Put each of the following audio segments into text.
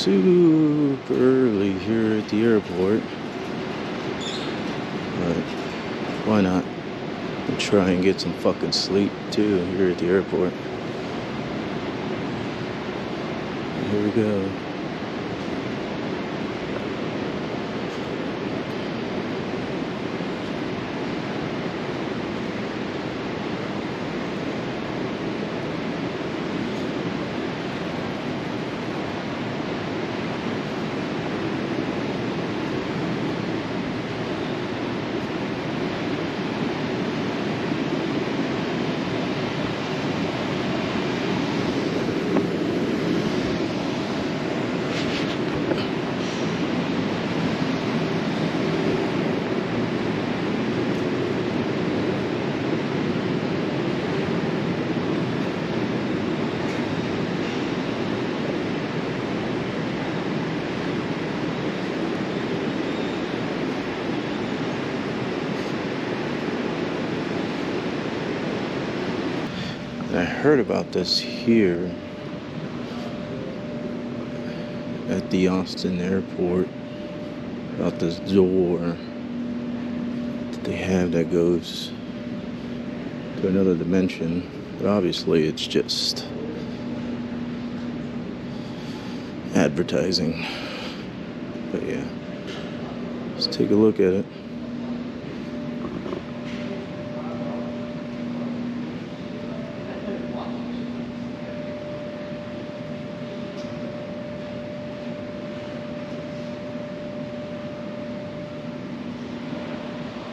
super early here at the airport, but why not? We'll try and get some fucking sleep too here at the airport. Here we go. I heard about this here at the Austin airport, about this door that they have that goes to another dimension, but obviously it's just advertising. But yeah, let's take a look at it.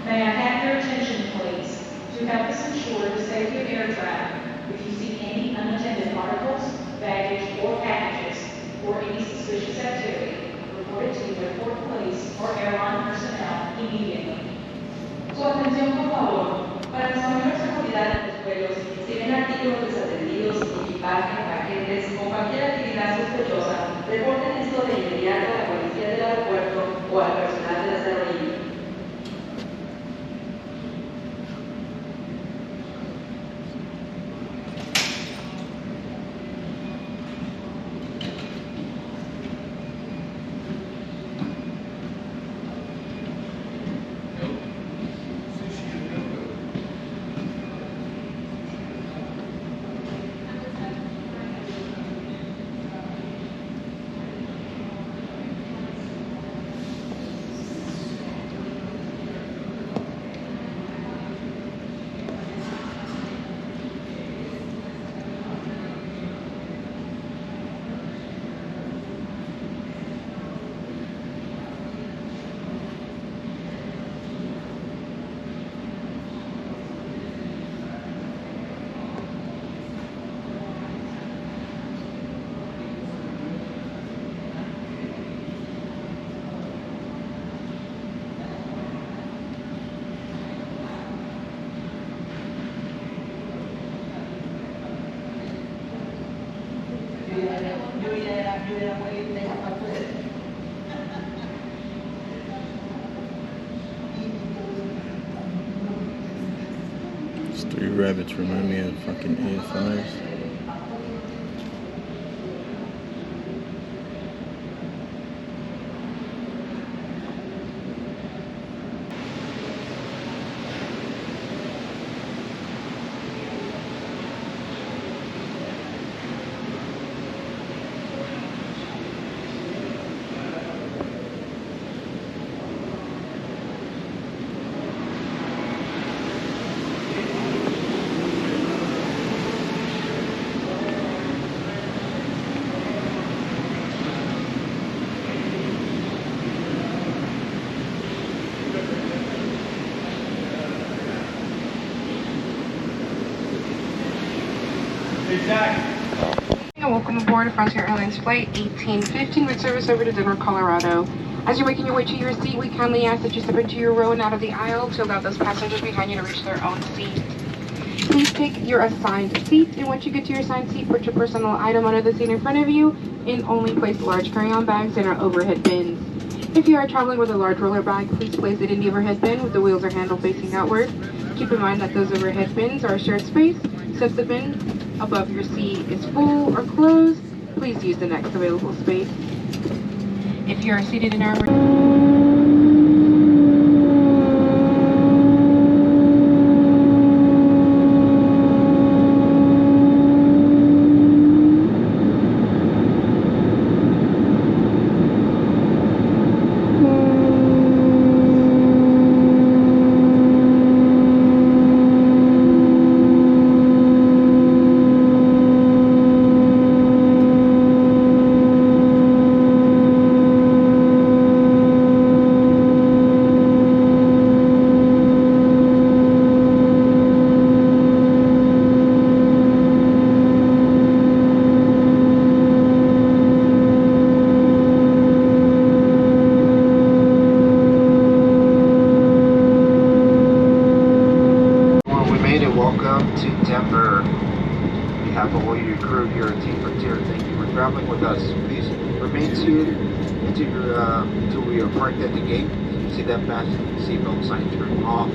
May I have your attention, please? To help us ensure the safety of air travel, if you see any unattended articles, baggage, or packages, or any suspicious activity, report it to the airport police or airline personnel immediately. Su atención, por favor. Para nuestra mayor seguridad en los vuelos, si ven artículos desatendidos, equipaje, paquetes o cualquier actividad sospechosa, reporten esto de inmediato a la policía del aeropuerto o al personal de las aerolíneas. These three rabbits remind me of fucking AFIs. Welcome aboard Frontier Airlines Flight 1815 with service over to Denver, Colorado. As you're making your way to your seat, we kindly ask that you step into your row and out of the aisle to allow those passengers behind you to reach their own seat. Please take your assigned seat, and once you get to your assigned seat, put your personal item under the seat in front of you, and only place large carry-on bags in our overhead bins. If you are traveling with a large roller bag, please place it in the overhead bin with the wheels or handle facing outward. Keep in mind that those overhead bins are a shared space, so if the bin above your seat is full or closed, please use the next available space. If you are seated in our Welcome to Denver. On behalf of all your crew here at Team Frontier, thank you for traveling with us. Please remain seated until we are parked at the gate. You see that fasten seatbelt sign turn off.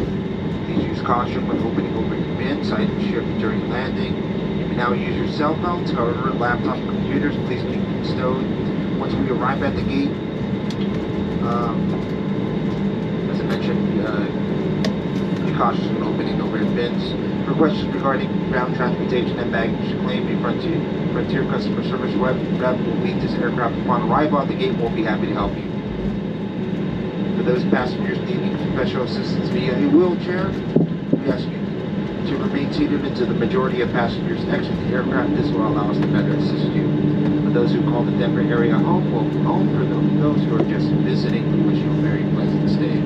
Please use caution when opening your bins. Items shift during landing. You may now use your cell phones. However, laptops, computers, please keep them stowed. Once we arrive at the gate, as I mentioned, be cautious when opening overhead bins. For questions regarding ground transportation and baggage claim, a Frontier customer service rep will meet this aircraft upon arrival at the gate. We'll be happy to help you. For those passengers needing special assistance via a wheelchair, we ask you to remain seated until the majority of passengers exit the aircraft. This will allow us to better assist you. For those who call the Denver area home, welcome home. For those who are just visiting, we wish you a very pleasant stay.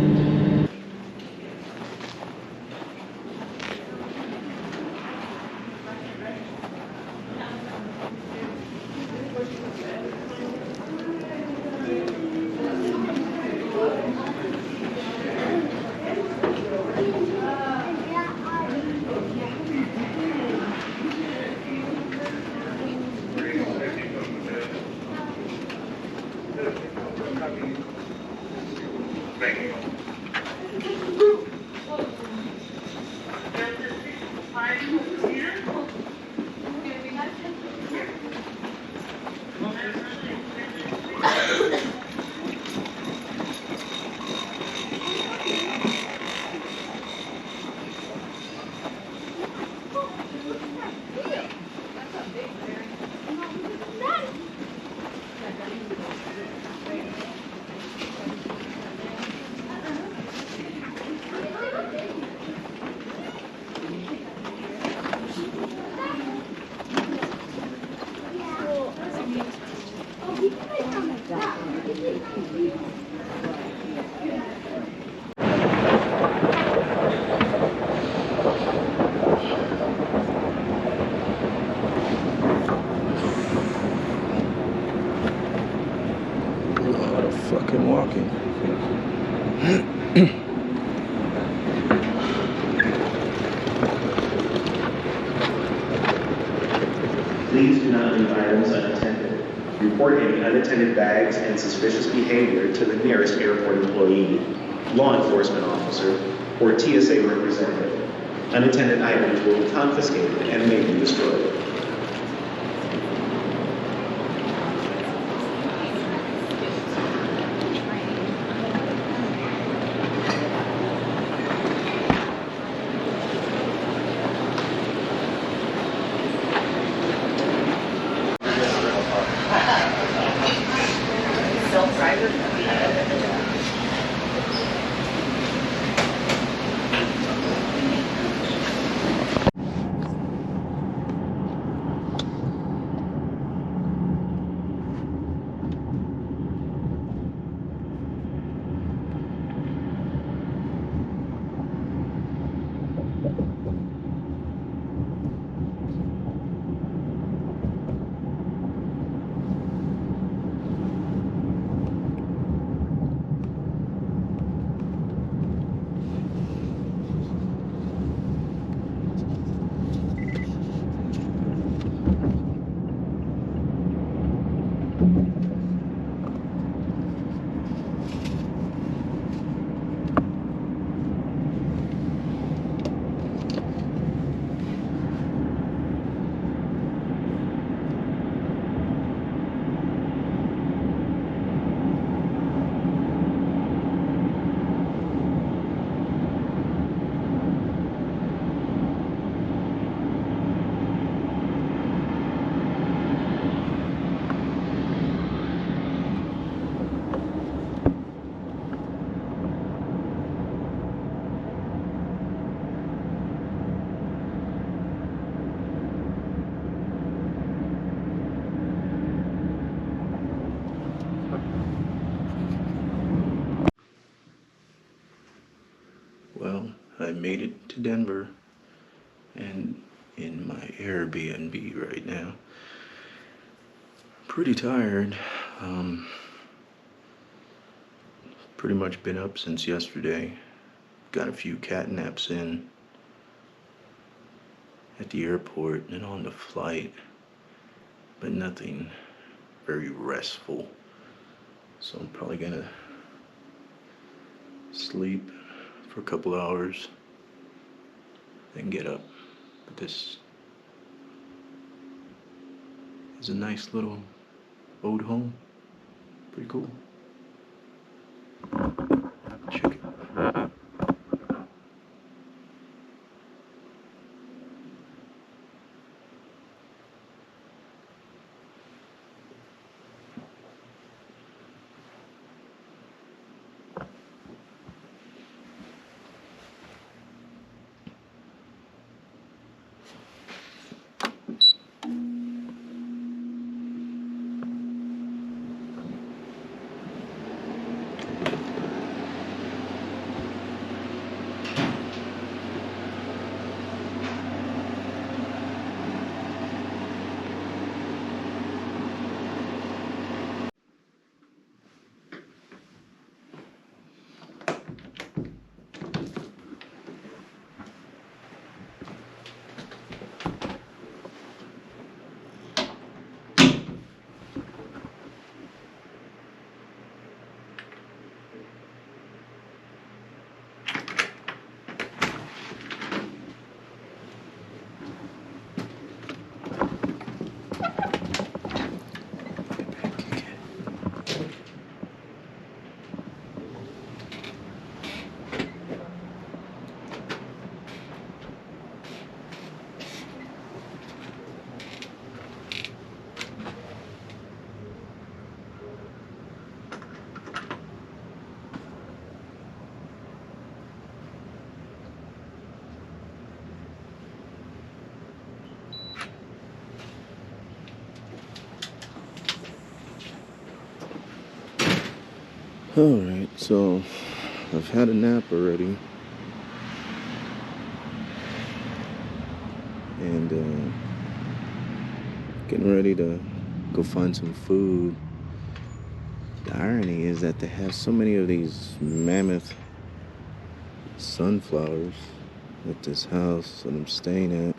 Fucking walking. Please do not leave items unattended. Report any unattended bags and suspicious behavior to the nearest airport employee, law enforcement officer, or TSA representative. Unattended items will be confiscated and may be destroyed. Well, I made it to Denver and in my Airbnb right now. Pretty tired. Pretty much been up since yesterday. Got a few cat naps in at the airport and on the flight, but nothing very restful. So I'm probably gonna sleep for a couple hours, then get up. But this is a nice little old home. Pretty cool. Check it. Alright, so I've had a nap already. And getting ready to go find some food. The irony is that they have so many of these mammoth sunflowers at this house that I'm staying at.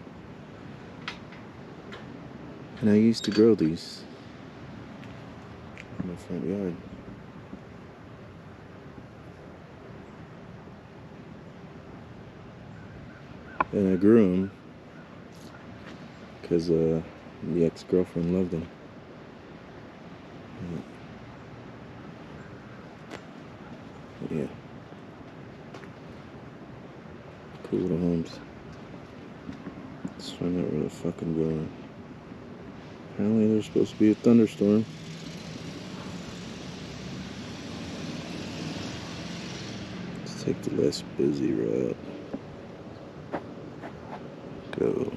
And I used to grow these in my front yard. And I grew them because the ex-girlfriend loved them. Yeah. Cool little homes. Let's find out where the fuck I'm going. Apparently there's supposed to be a thunderstorm. Let's take the less busy route. Go.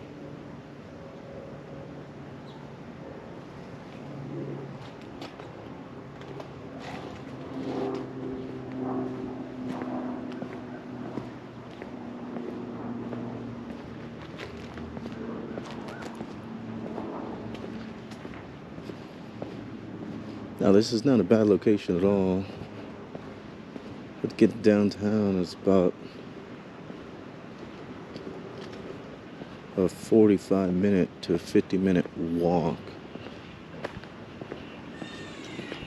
Now this is not a bad location at all. But to get downtown is about a 45-minute to 50-minute walk,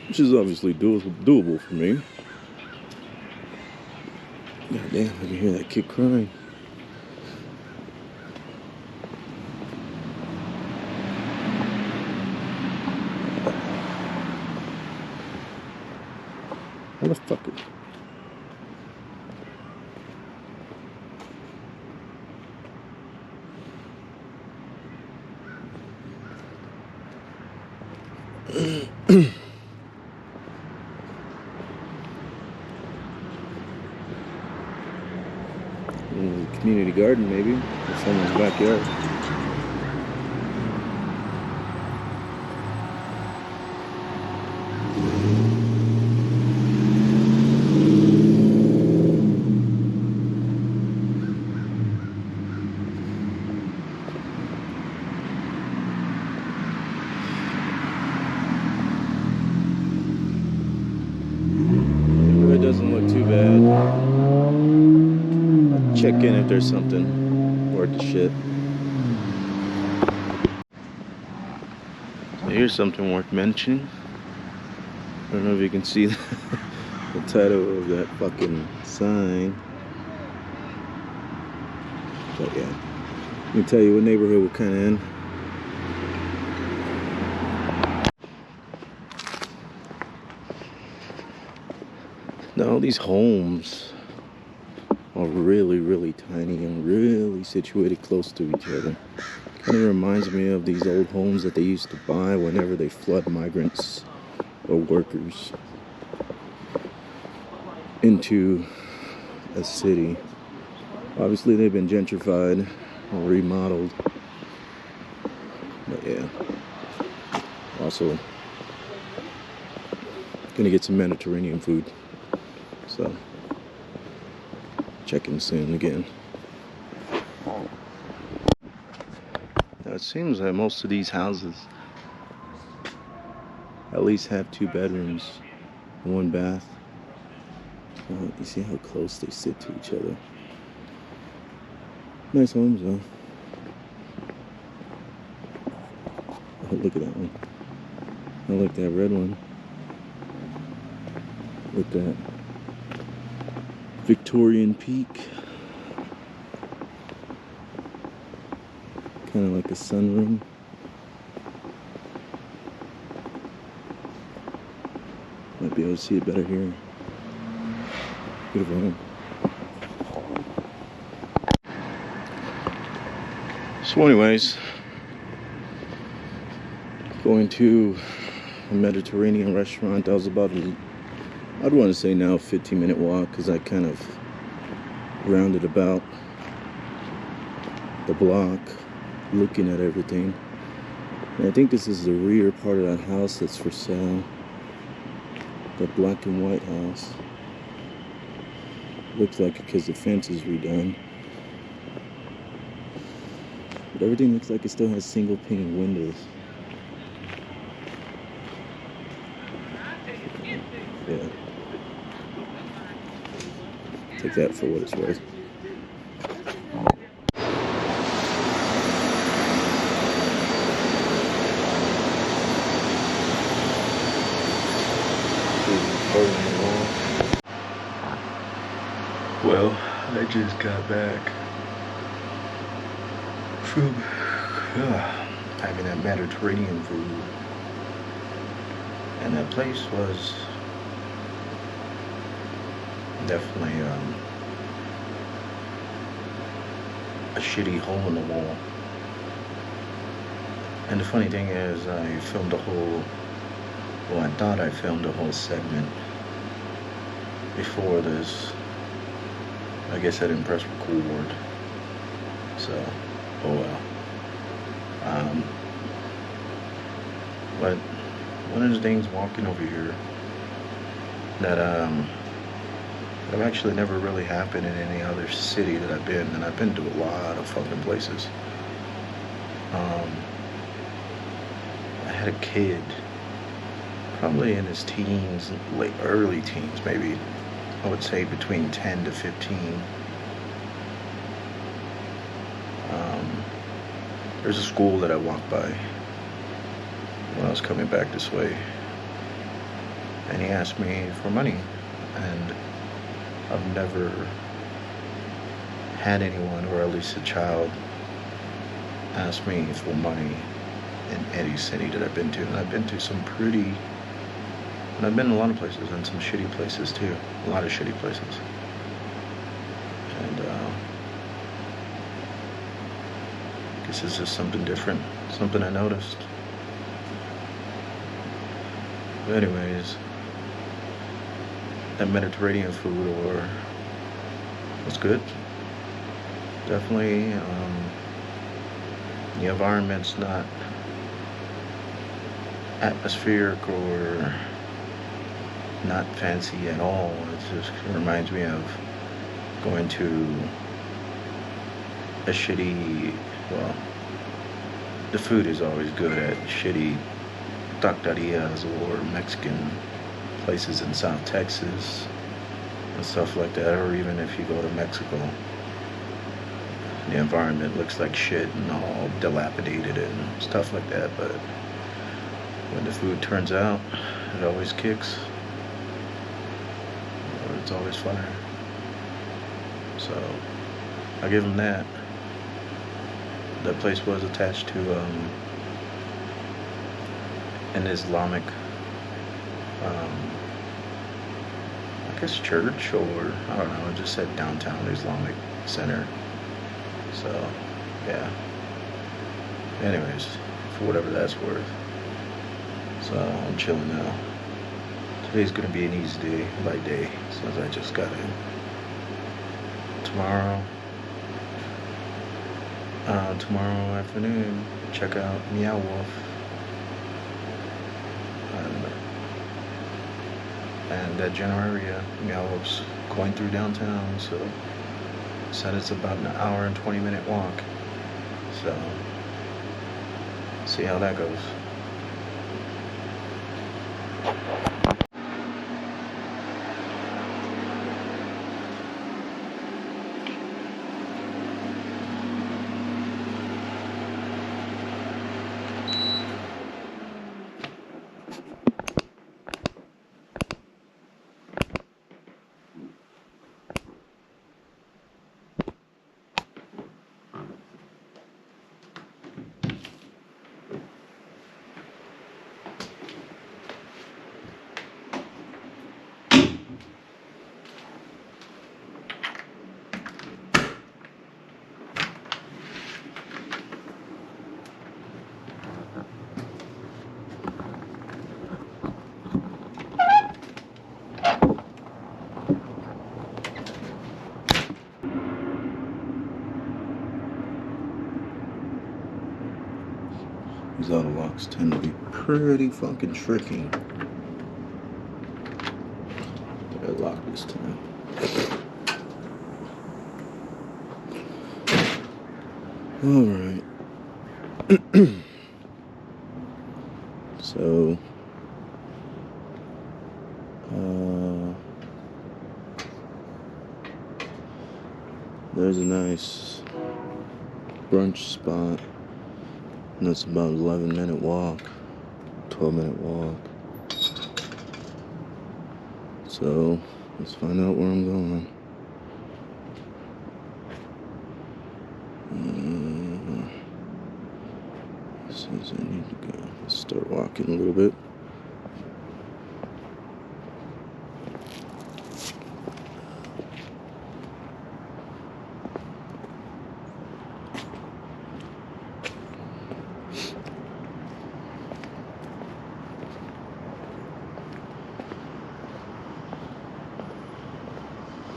which is obviously doable for me. God damn, I can hear that kid crying. Motherfucker. Community garden, maybe, in someone's backyard. doesn't look too bad. Check in if there's something worth the shit. So here's something worth mentioning. I don't know if you can see the title of that fucking sign. But yeah, let me tell you what neighborhood we're kind of in. Now all these homes are really tiny and really situated close to each other. Kind of reminds me of these old homes that they used to buy whenever they flood migrants or workers into a city. Obviously they've been gentrified or remodeled, but yeah, also gonna get some Mediterranean food, so check in soon again. Now it seems that most of these houses at least have 2 bedrooms, 1 bath. You see how close they sit to each other. Nice homes though. Oh, look at that one. I like that red one with that Victorian peak. Kind of like a sunroom. Might be able to see it better here. Beautiful home. So anyways, going to a Mediterranean restaurant. That was about I'd want to say now 15-minute walk, because I kind of rounded about the block looking at everything. And I think this is the rear part of that house that's for sale. The black and white house. Looks like it because the fence is redone. But everything looks like it still has single pane windows. Yeah. Take that for what it's worth. Well, I just got back from having that Mediterranean food, and that place was definitely a shitty hole in the wall. And the funny thing is, I filmed I thought I filmed a whole segment before this. I guess I didn't press record, so oh well. But one of the things walking over here that I've actually never really happened in any other city that I've been, and I've been to a lot of fucking places. I had a kid, probably in his teens, early teens, maybe. I would say between 10 to 15. There's a school that I walked by when I was coming back this way, and he asked me for money, and I've never had anyone, or at least a child, ask me for money in any city that I've been to. And I've been to some pretty, and I've been in a lot of places, and some shitty places too. A lot of shitty places. And guess it's just something different, something I noticed. But anyways, that Mediterranean food was good. Definitely, the environment's not atmospheric or not fancy at all. It just reminds me of going to a shitty, well, the food is always good at shitty taquerias or Mexican places in South Texas. and stuff like that. Or even if you go to Mexico, the environment looks like shit and all dilapidated and stuff like that. But when the food turns out, it always kicks. Or it's always fire. So I give them that. That place was attached to an Islamic, I guess church, or I don't know. It just said downtown Islamic Center. So yeah. Anyways, for whatever that's worth. So I'm chilling now. Today's gonna be an easy day by day since I just got in. Tomorrow afternoon, check out Meow Wolf. And that general area, Meow Wolf's going through downtown, so said it's about an hour and 20-minute walk. So see how that goes. These auto locks tend to be pretty fucking tricky. They're locked this time. Alright. So there's a nice brunch spot. And that's about an 11-minute walk, 12-minute walk. So let's find out where I'm going. Says I need to go. Let's start walking a little bit.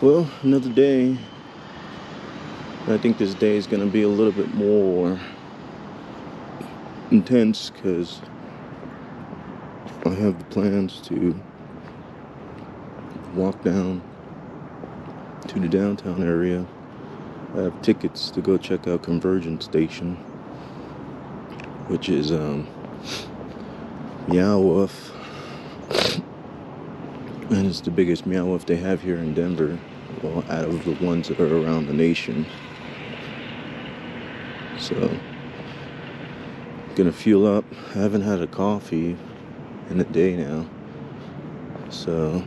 Well, another day. I think this day is going to be a little bit more intense because I have the plans to walk down to the downtown area. I have tickets to go check out Convergence Station, which is Meow Wolf, and it's the biggest Meow Wolf they have here in Denver. Well, out of the ones that are around the nation. So, gonna fuel up. I haven't had a coffee in a day now. So,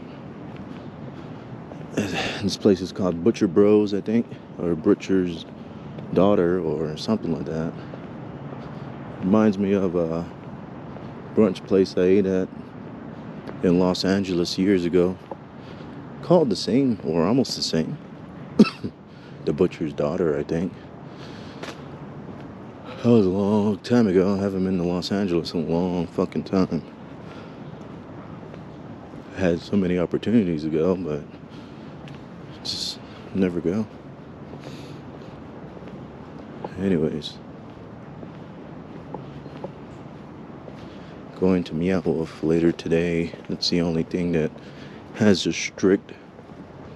this place is called Butcher Bros, I think, or Butcher's Daughter, or something like that. Reminds me of a brunch place I ate at in Los Angeles years ago. Called the same, or almost the same. The Butcher's Daughter, I think. That was a long time ago. I haven't been to Los Angeles in a long fucking time. I had so many opportunities to go, but just never go. Anyways, going to Meow Wolf later today. That's the only thing that has a strict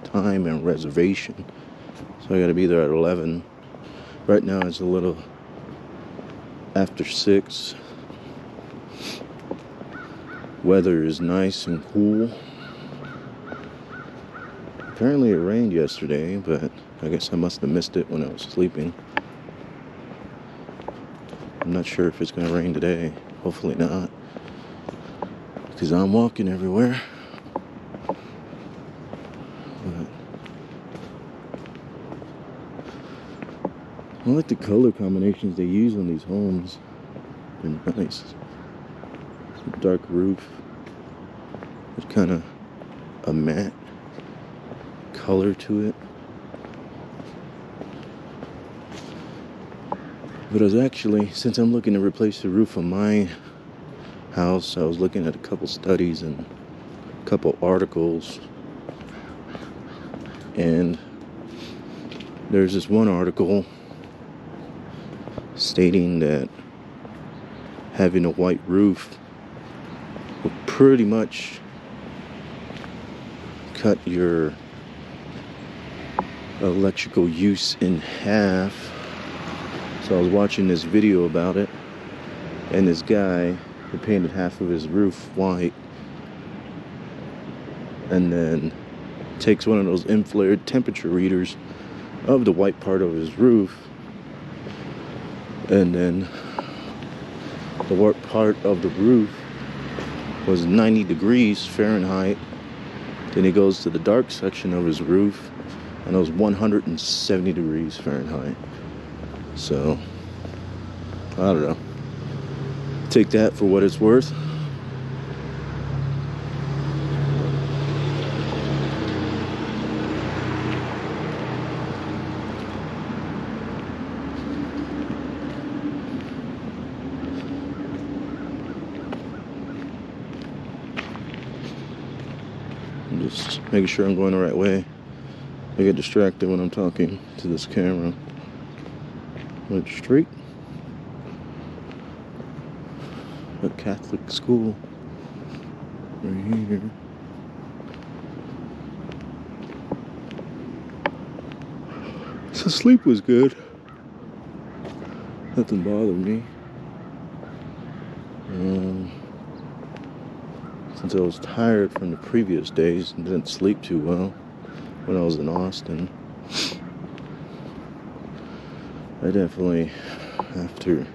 time and reservation. So I gotta be there at 11. Right now it's a little after 6. Weather is nice and cool. Apparently it rained yesterday, but I guess I must have missed it when I was sleeping. I'm not sure if it's going to rain today. Hopefully not. Because I'm walking everywhere. But I like the color combinations they use on these homes. They're nice. Some dark roof. There's kind of a matte color to it. But I was actually, since I'm looking to replace the roof on my house, I was looking at a couple studies and a couple articles. And there's this one article stating that having a white roof will pretty much cut your electrical use in half. So I was watching this video about it, and this guy who painted half of his roof white and then takes one of those infrared temperature readers of the white part of his roof, and then the white part of the roof was 90 degrees Fahrenheit. Then he goes to the dark section of his roof and it was 170 degrees Fahrenheit. So I don't know, take that for what it's worth. I'm just making sure I'm going the right way. I get distracted when I'm talking to this camera. Went straight. A Catholic school right here. So sleep was good. Nothing bothered me. Since I was tired from the previous days and didn't sleep too well when I was in Austin, I definitely, after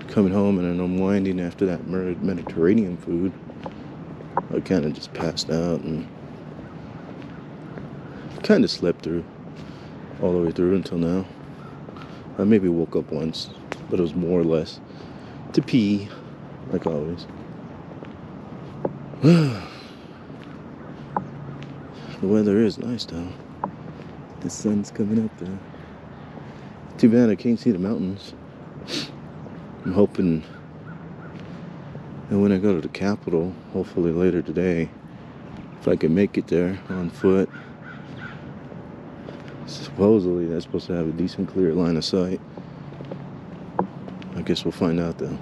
coming home and unwinding after that Mediterranean food, I kind of just passed out and kind of slept through all the way through until now. I maybe woke up once, but it was more or less to pee, like always. The weather is nice though. The sun's coming up there. Too bad I can't see the mountains. I'm hoping that when I go to the Capitol, hopefully later today, if I can make it there on foot. Supposedly that's supposed to have a decent clear line of sight. I guess we'll find out though.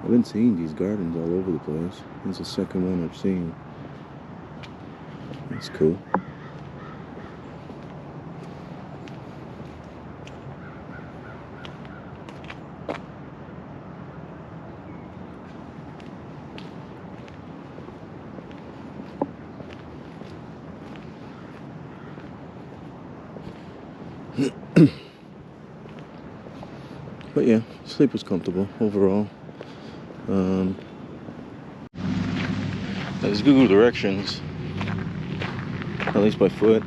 I've been seeing these gardens all over the place. This is the second one I've seen. That's cool. But yeah, sleep was comfortable overall. These Google directions, at least by foot,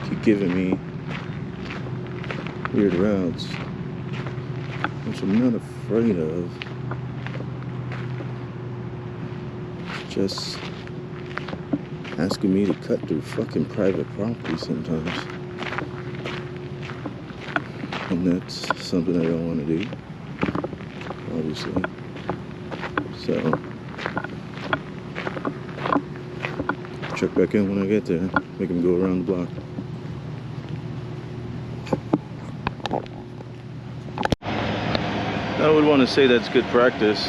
keep giving me weird routes, which I'm not afraid of. It's just asking me to cut through fucking private property sometimes. And that's something I don't want to do, obviously. So, check back in when I get there. Make him go around the block. I would want to say that's good practice.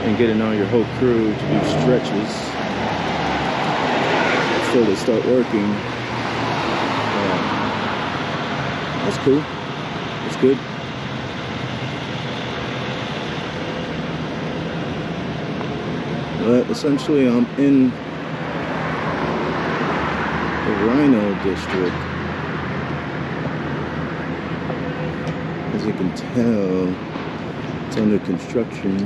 And getting on your whole crew to do stretches before they start working. That's cool. It's good. But essentially, I'm in the Rhino district. As you can tell, it's under construction.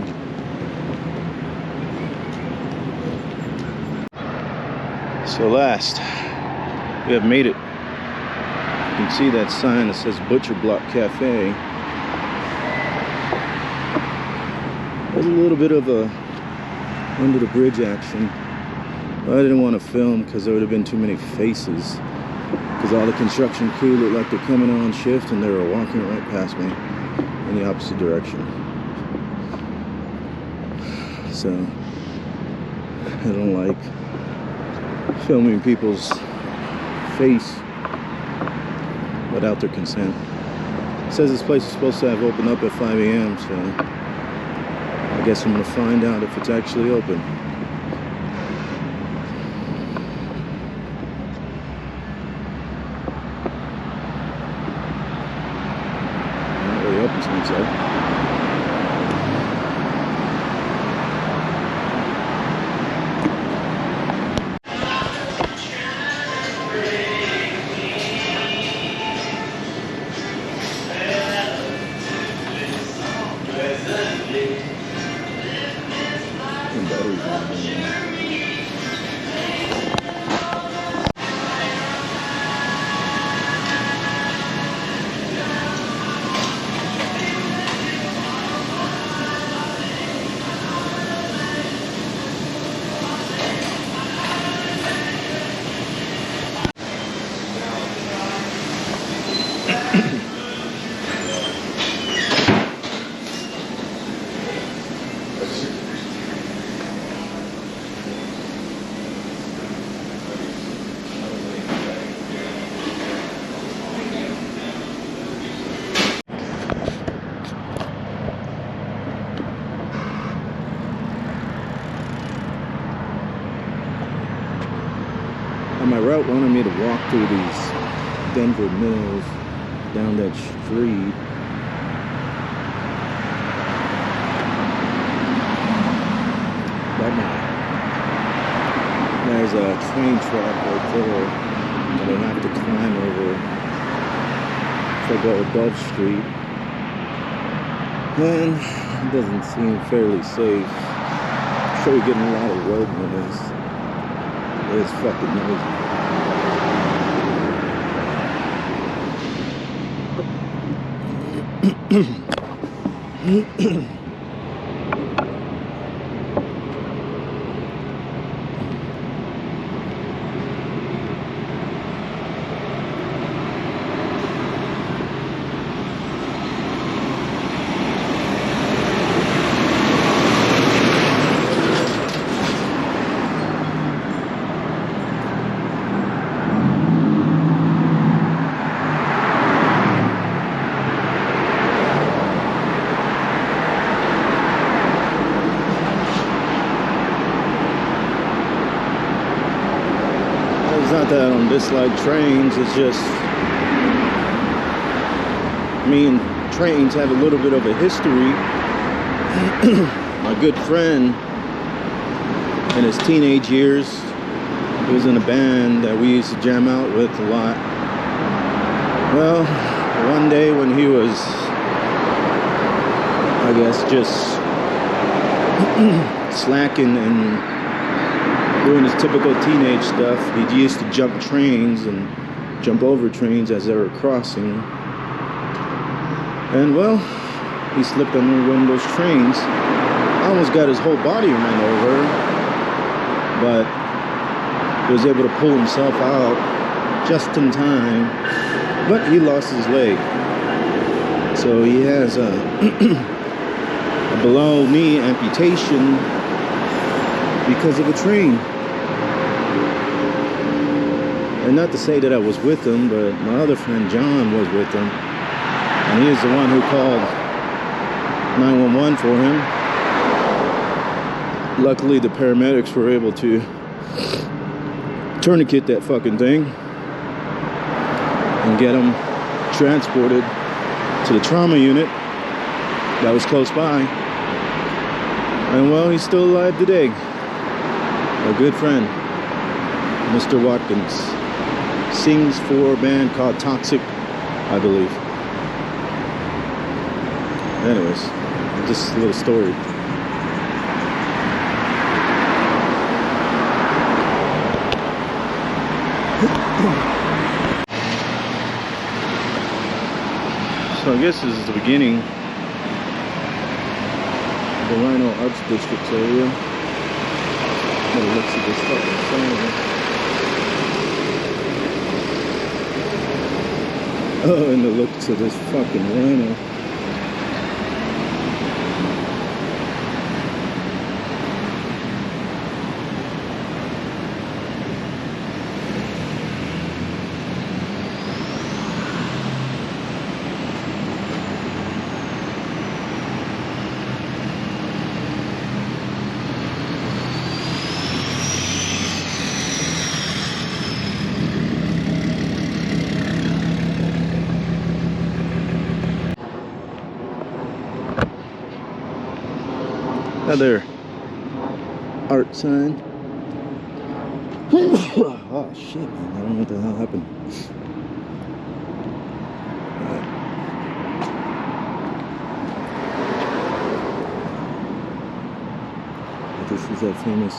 So last, we have made it. You can see that sign that says Butcher Block Cafe. There's a little bit of a under the bridge action. I didn't want to film because there would have been too many faces. Because all the construction crew looked like they're coming on shift and they were walking right past me in the opposite direction. So I don't like filming people's face without their consent. It says this place is supposed to have opened up at 5 a.m. so I guess I'm gonna find out if it's actually open. Not really open, seems like. My route wanted me to walk through these Denver mills down that street. But no. There's a train track right there that I have to climb over to go above street. And it doesn't seem fairly safe. I'm sure you're getting a lot of road noise. It's fucking noisy. It's not that I don't dislike trains, it's just me and trains have a little bit of a history. My good friend in his teenage years, he was in a band that we used to jam out with a lot. Well, one day when he was, I guess, just slacking and doing his typical teenage stuff, he used to jump trains and jump over trains as they were crossing. And well, he slipped under one of those trains. Almost got his whole body ran over, but he was able to pull himself out just in time. But he lost his leg, so he has a below knee amputation because of a train. And not to say that I was with him, but my other friend John was with him, and he is the one who called 911 for him. Luckily the paramedics were able to tourniquet that fucking thing and get him transported to to the trauma unit that was close by. And well, he's still alive today. A good friend, Mr. Watkins. Sings for a band called Toxic, I believe. Anyways, just a little story. So I guess this is the beginning of the Rhino Arts District area. But it looks at this fucking sign. Oh, and the looks of this fucking rhino. Another art sign. Oh shit, man. I don't know what the hell happened. This is that famous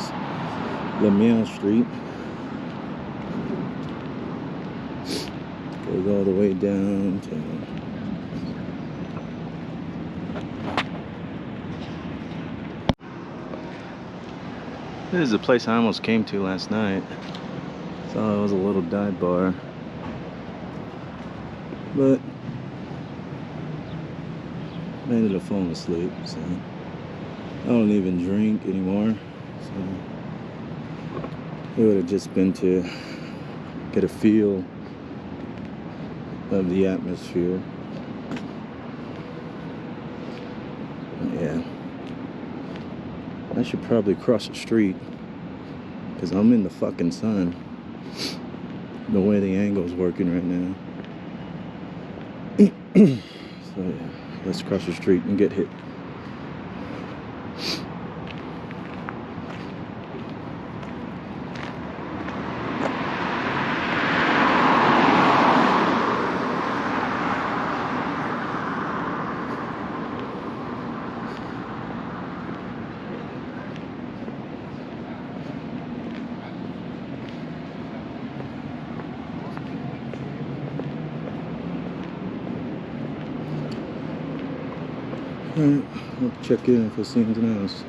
Meow Street. Goes all the way down to this is the place I almost came to last night. Thought it was a little dive bar, but I ended up falling asleep, so I don't even drink anymore. So it would have just been to get a feel of the atmosphere. Yeah. I should probably cross the street because I'm in the fucking sun. The way the angle's working right now. So yeah, let's cross the street and get hit. Alright, I'll check in if I see anything else.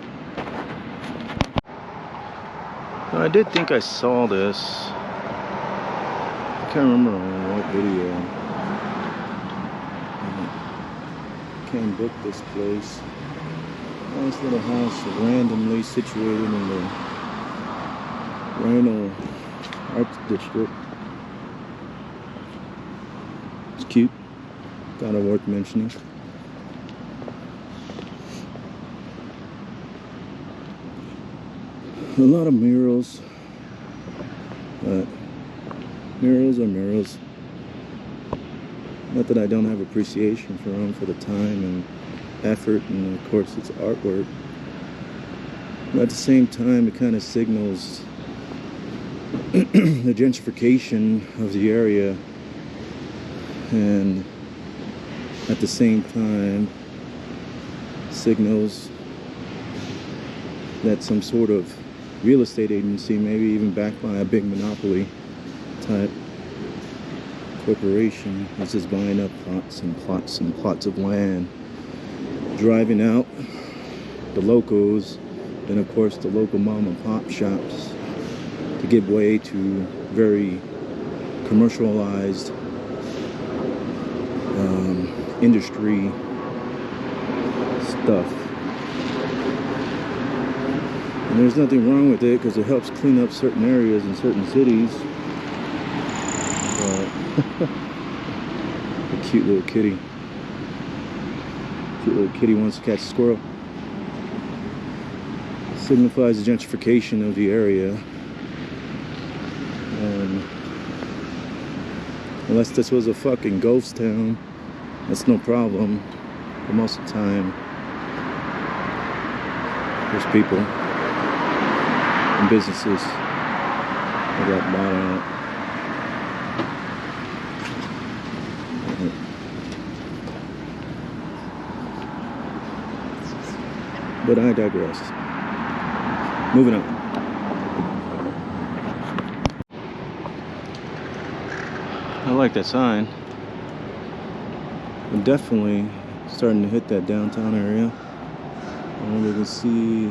I did think I saw this. I can't remember on what video. Can't book this place. Nice little house randomly situated in the Rhino Arts District. It's cute. Thought it worth mentioning. A lot of murals, but murals are murals. Not that I don't have appreciation for them for the time and effort, and of course it's artwork. But at the same time, it kind of signals the gentrification of the area, and at the same time signals that some sort of real estate agency, maybe even backed by a big monopoly type corporation, is just buying up plots and plots and plots of land, driving out the locals, and of course the local mom and pop shops, to give way to very commercialized industry stuff. And there's nothing wrong with it because it helps clean up certain areas in certain cities. A cute little kitty. Cute little kitty wants to catch a squirrel. Signifies the gentrification of the area. Unless this was a fucking ghost town that's no problem. But most of the time, there's people and businesses that got bought out. But I digress. Moving on. I like that sign. I'm definitely starting to hit that downtown area. I wonder to see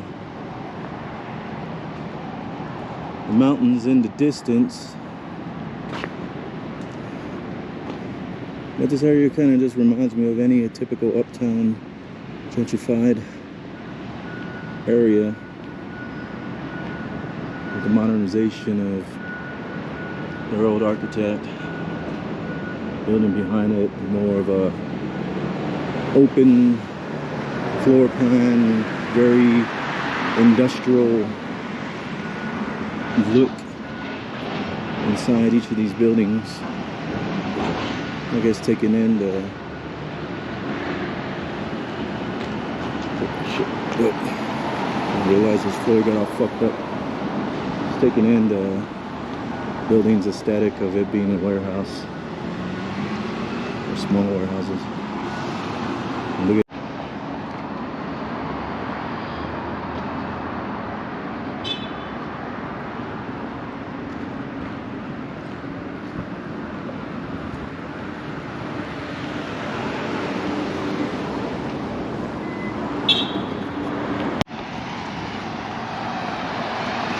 the mountains in the distance. But this area kind of just reminds me of any typical uptown gentrified area with the modernization of their old architect. Building behind it, more of a open floor plan, very industrial look inside each of these buildings. I guess taking in the I realize this floor got all fucked up. It's taking in the building's aesthetic of it being a warehouse. Small warehouses. And look at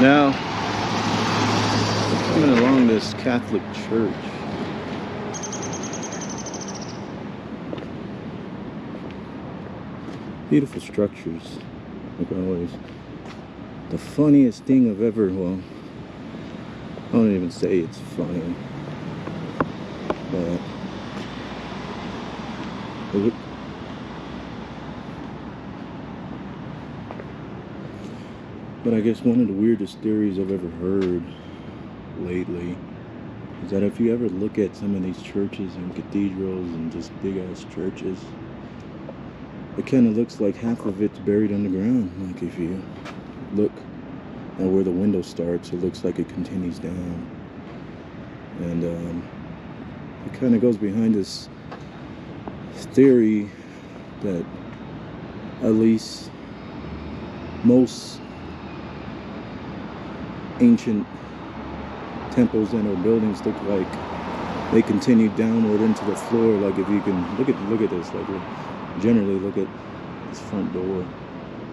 now coming along this Catholic church. Beautiful structures, like always. The funniest thing I've ever, well, I don't even say it's funny, but I guess one of the weirdest theories I've ever heard lately is that if you ever look at some of these churches and cathedrals and just big ass churches, it kind of looks like half of it's buried underground. Like if you look at where the window starts, it looks like it continues down. And it kind of goes behind this theory that at least most ancient temples and or buildings look like they continue downward into the floor. Like if you can look at this, like generally look at this front door.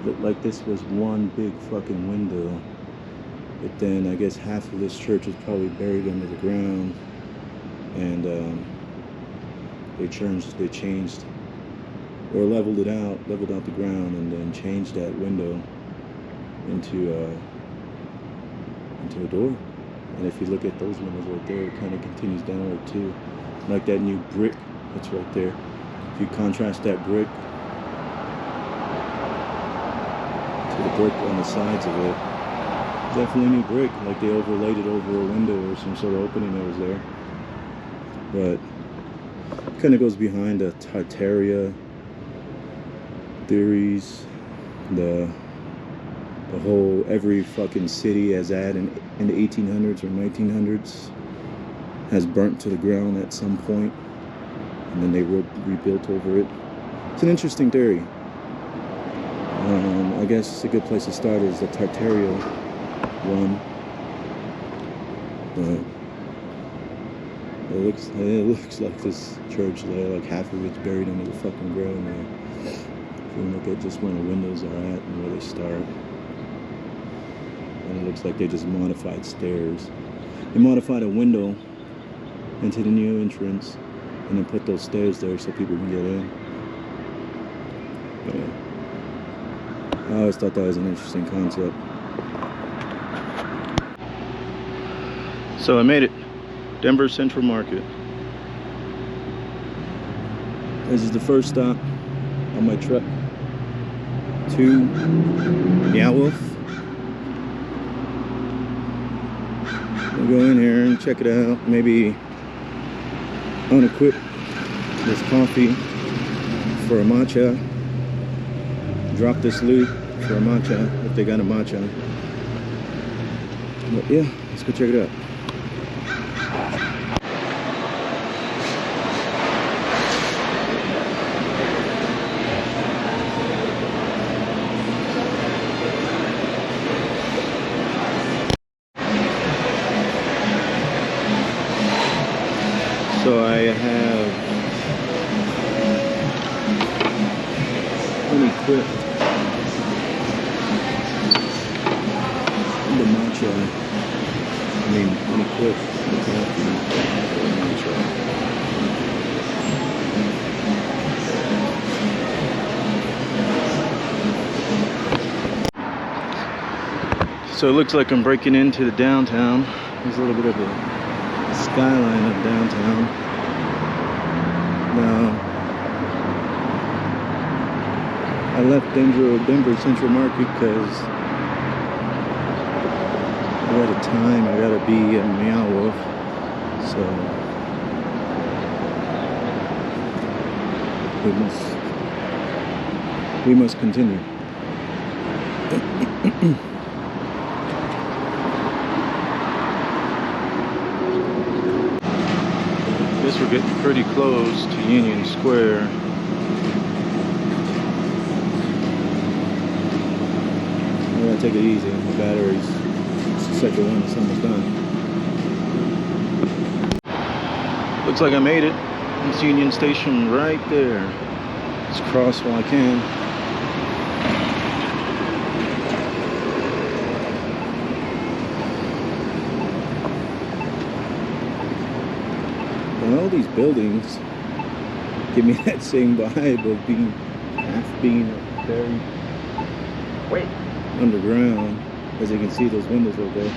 Looked like this was one big fucking window, but then I guess half of this church is probably buried under the ground, and they changed or leveled out the ground, and then changed that window into a door. And if you look at those windows right there, it kind of continues downward too, like that new brick that's right there. If you contrast that brick to the brick on the sides of it, definitely new brick, like they overlaid it over a window or some sort of opening that was there. But it kind of goes behind the Tartaria theories, the whole every fucking city has had in the 1800s or 1900s has burnt to the ground at some point, and then they rebuilt over it. It's an interesting theory. I guess a good place to start is the Tartaria one. But it looks like this church, like half of it's buried under the fucking ground. If you look at just where the windows are at and where they start, and it looks like they just modified stairs. They modified a window into the new entrance, and then put those stairs there so people can get in. But yeah. I always thought that was an interesting concept. So I made it. Denver Central Market. This is the first stop on my trip to Meow. We'll go in here and check it out. Maybe unequip this coffee for a matcha. Drop this loop for a matcha if they got a matcha. But yeah, let's go check it out. So I have unequipped the matcha. I mean unequipped the coffee matcha. So it looks like I'm breaking into the downtown. There's a little bit of a skyline of downtown. Now, I left Denver Central Market because we're at a time I gotta be at Meow. So we must continue. Guess we're getting pretty close to Union Square. I gotta take it easy. The batteries. It's the second one. It's almost done. Looks like I made it. It's Union Station right there. Let's cross while I can. And all these buildings give me that same vibe of being buried underground. As you can see, those windows over there.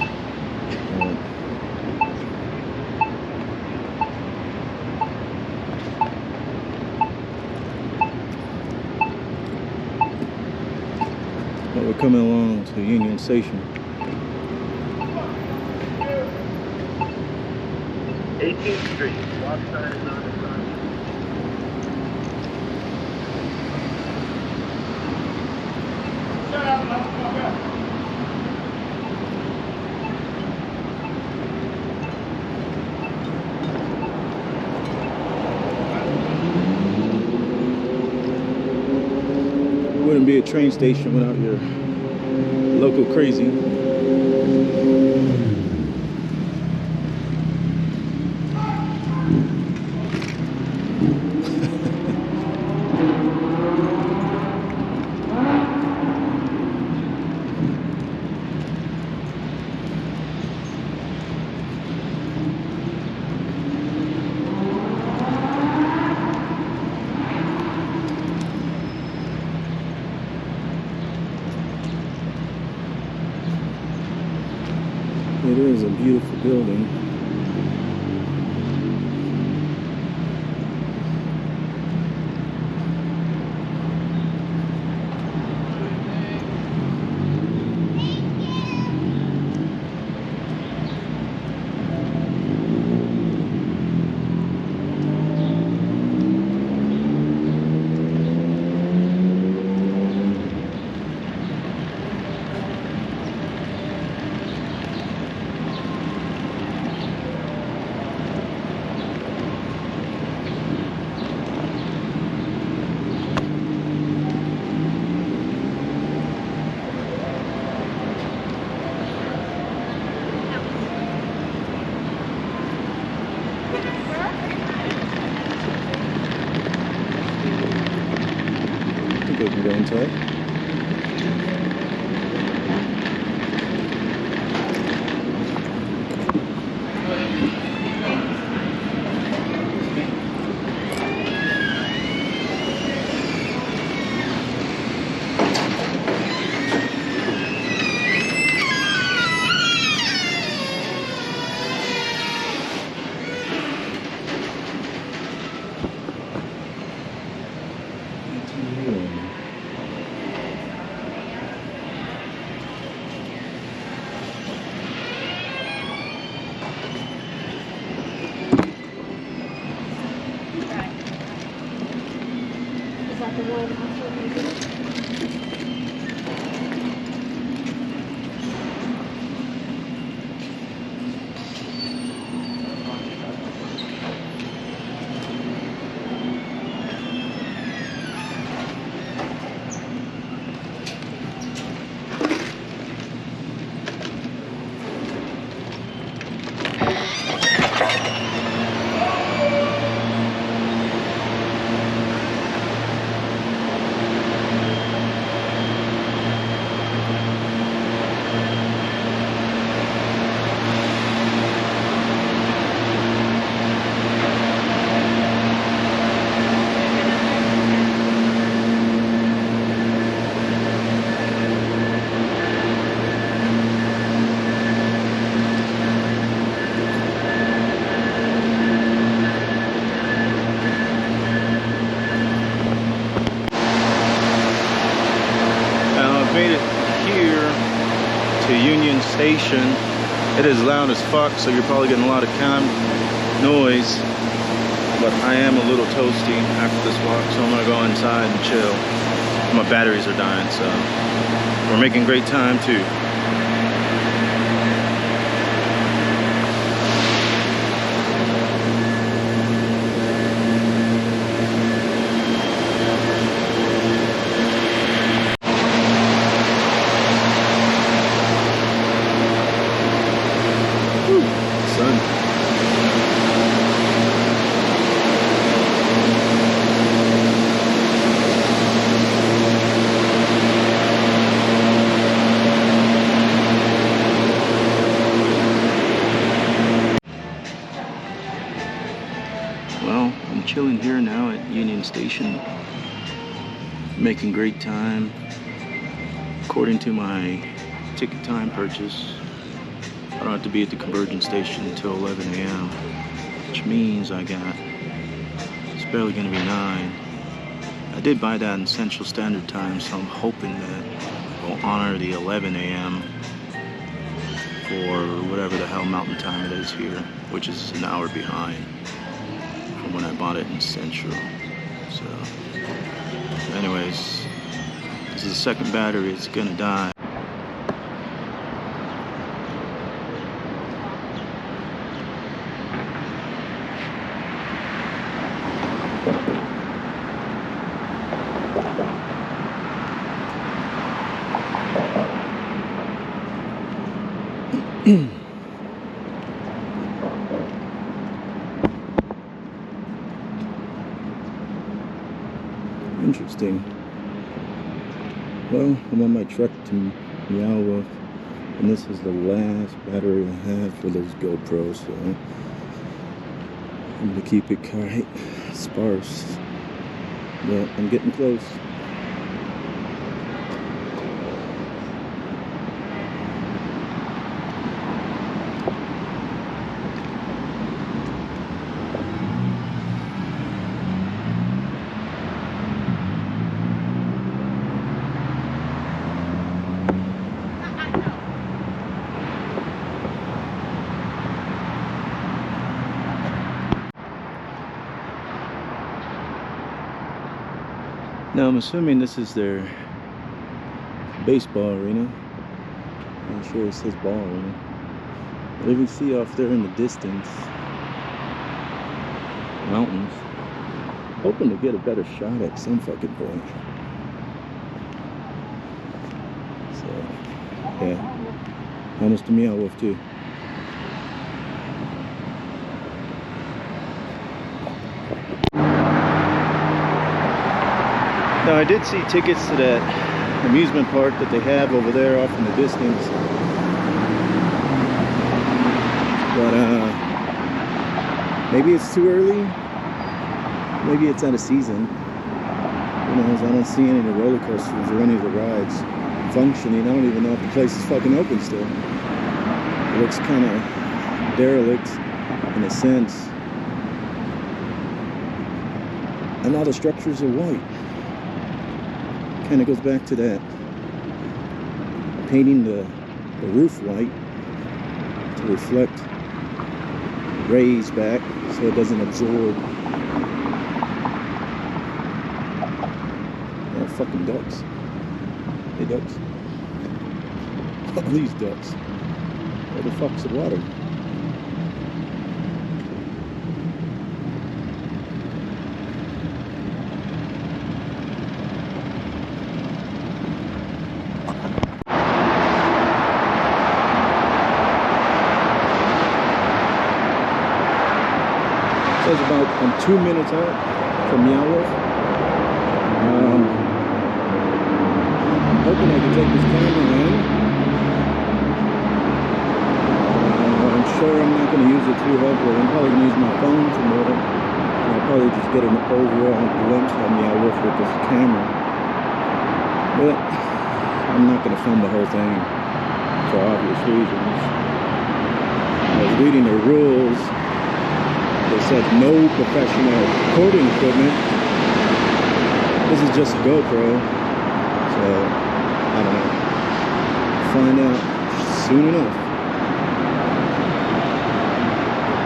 But we're coming along to Union Station. 18th Street. Walk sign is on the front. Shut up, motherfucker! Wouldn't be a train station without your local crazy. It is a beautiful building. I think we can go inside. that the one after Made it here to Union Station. It is loud as fuck, so you're probably getting a lot of noise. But I am a little toasty after this walk, so I'm gonna go inside and chill. My batteries are dying, so we're making great time too. Well, I'm chilling here now at Union Station, making great time. According to my ticket time purchase, I don't have to be at the conversion station until 11 a.m., which means it's barely going to be 9. I did buy that in Central Standard Time, so I'm hoping that we'll honor the 11 a.m. for whatever the hell mountain time it is here, which is an hour behind from when I bought it in Central. So anyways, this is the second battery. It's gonna die. Interesting. Well, I'm on my trek to meow, and this is the last battery I have for those GoPros, so I'm gonna keep it quite sparse, but I'm getting close. Now I'm assuming this is their baseball arena. I'm not sure it says ball arena. But if you see off there in the distance, mountains. Hoping to get a better shot at some fucking point. So, yeah. Almost to Meow Wolf too. Now I did see tickets to that amusement park that they have over there off in the distance. But maybe it's too early. Maybe it's out of season. Who knows? I don't see any of the roller coasters or any of the rides functioning. I don't even know if the place is fucking open still. It looks kind of derelict in a sense. And all the structures are white. Kind of goes back to that painting the roof white to reflect rays back so it doesn't absorb Oh, fucking ducks. Hey, ducks. Oh, these ducks. Where the fuck's the water? Says about I'm 2 minutes out from meow. I'm hoping I can take this camera in. I'm sure I'm not going to use it too heavily. I'm probably going to use my phone for more. And I'll probably just get an overall glimpse of meow with this camera. But I'm not going to film the whole thing for obvious reasons. I was reading the rules. They said no professional recording equipment. This is just a GoPro, so I don't know. Find out soon enough.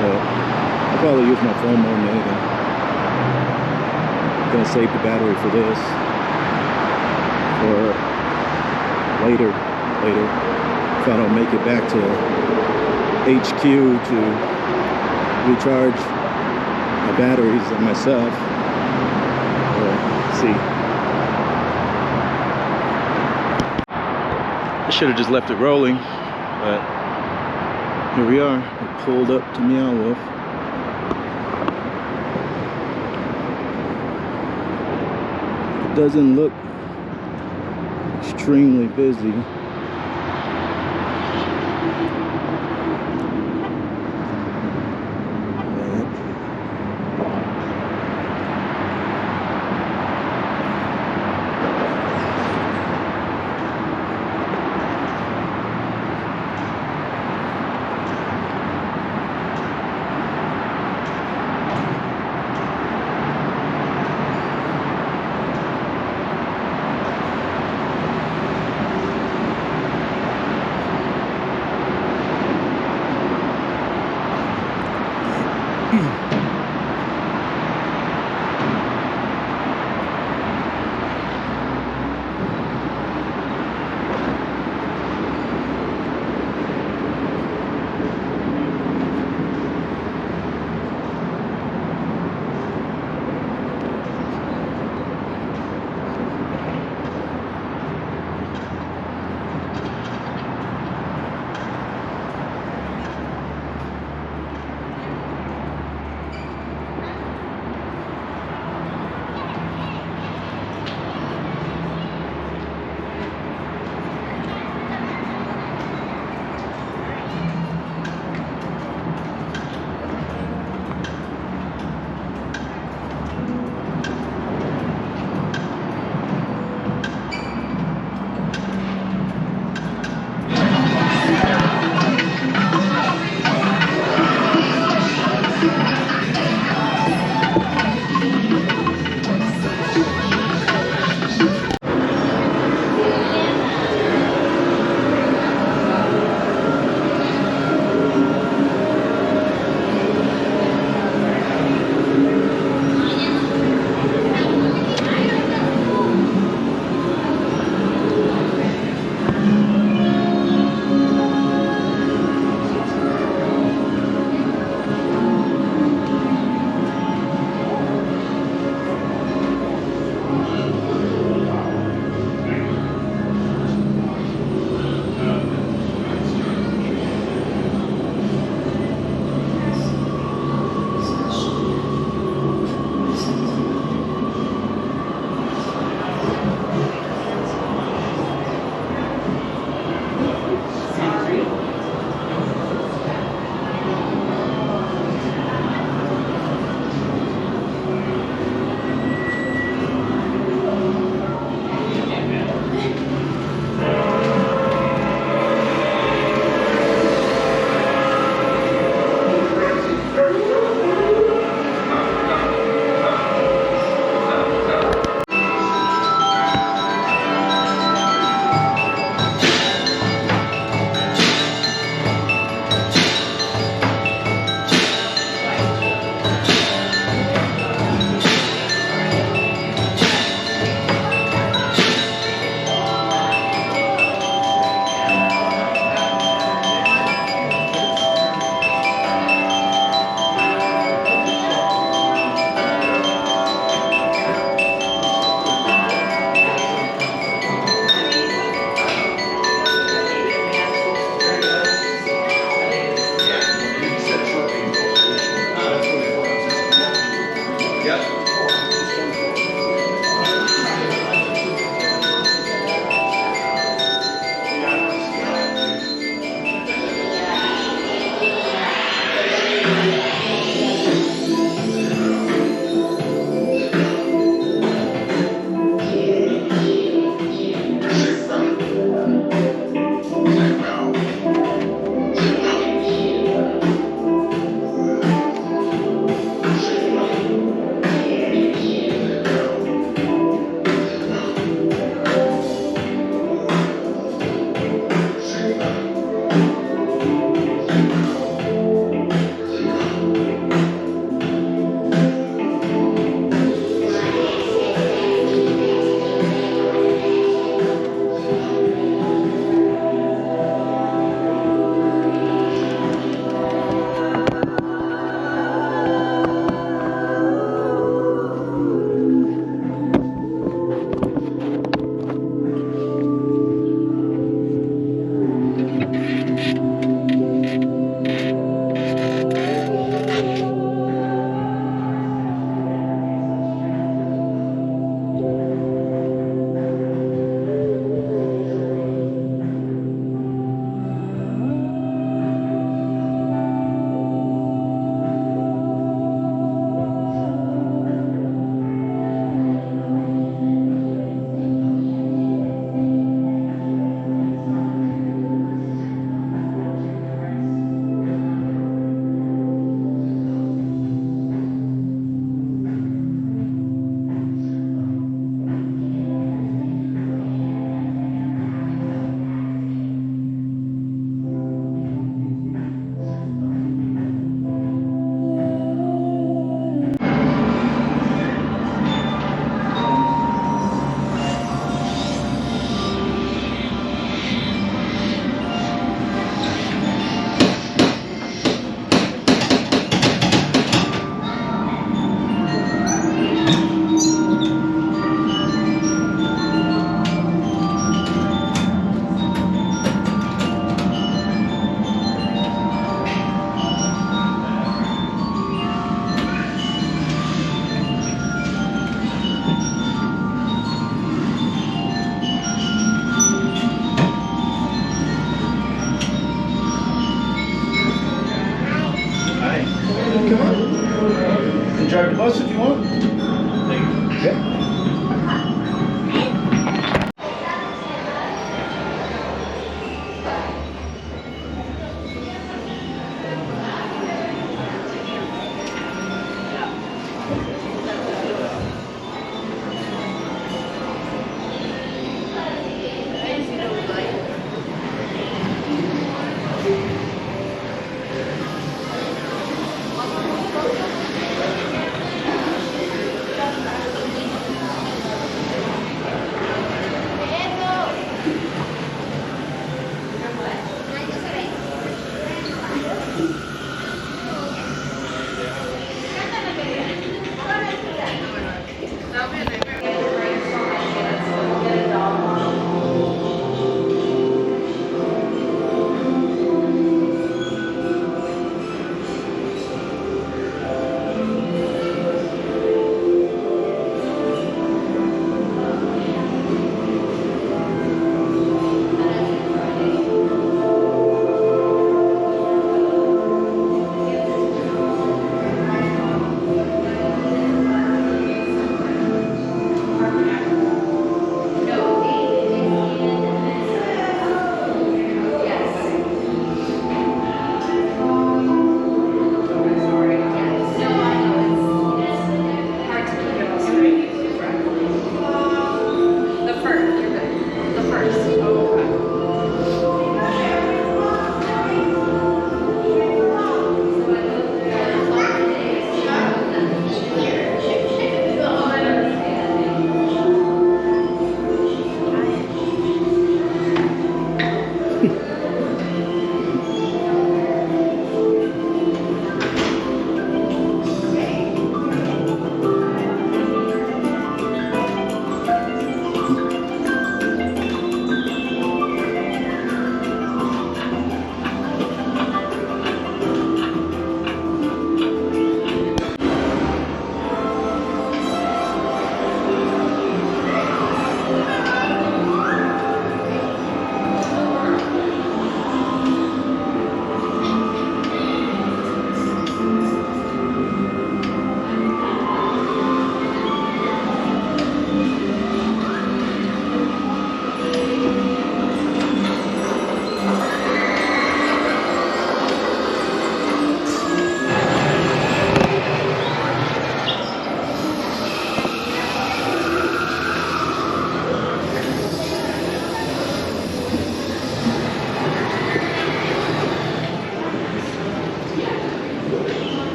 But I'll probably use my phone more than anything. I'm gonna save the battery for this, or later, if I don't make it back to HQ to recharge my batteries and myself. Let's see. I should have just left it rolling, but here we are. We pulled up to Meow Wolf. It doesn't look extremely busy.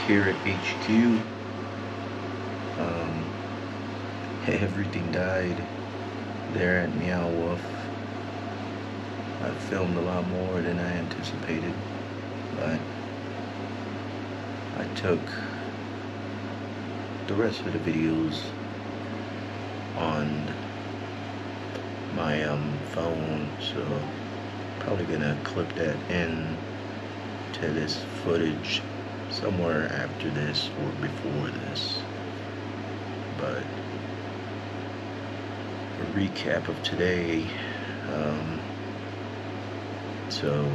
here at HQ. Everything died there at Meow Wolf. I filmed a lot more than I anticipated, but I took the rest of the videos on my phone, so probably gonna clip that in to this footage somewhere after this or before this. But a recap of today. So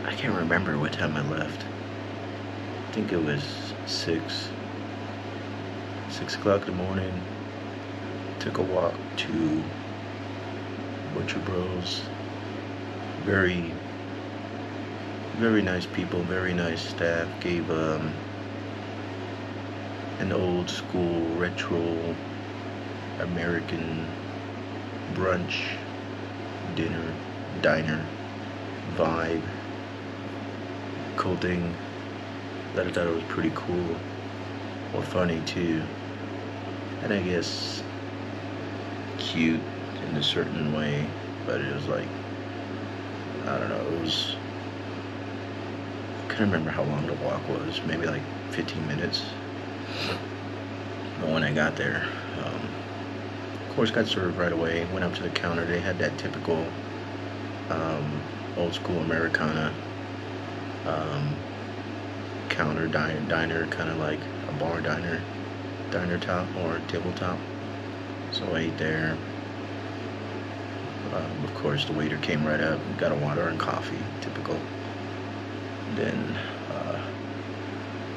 I can't remember what time I left. I think it was 6 o'clock in the morning. Took a walk to Butcher Bros. Very nice people, very nice staff. Gave an old school retro American brunch diner vibe. Cool thing that I thought it was pretty cool, or funny too, and I guess cute in a certain way, but it was like, I don't know, it was, I can't remember how long the walk was, maybe like 15 minutes. But when I got there, of course got served right away, went up to the counter. They had that typical old school Americana counter diner, kind of like a bar diner top or tabletop. So I ate there. Of course the waiter came right up and got a water and coffee, typical. Then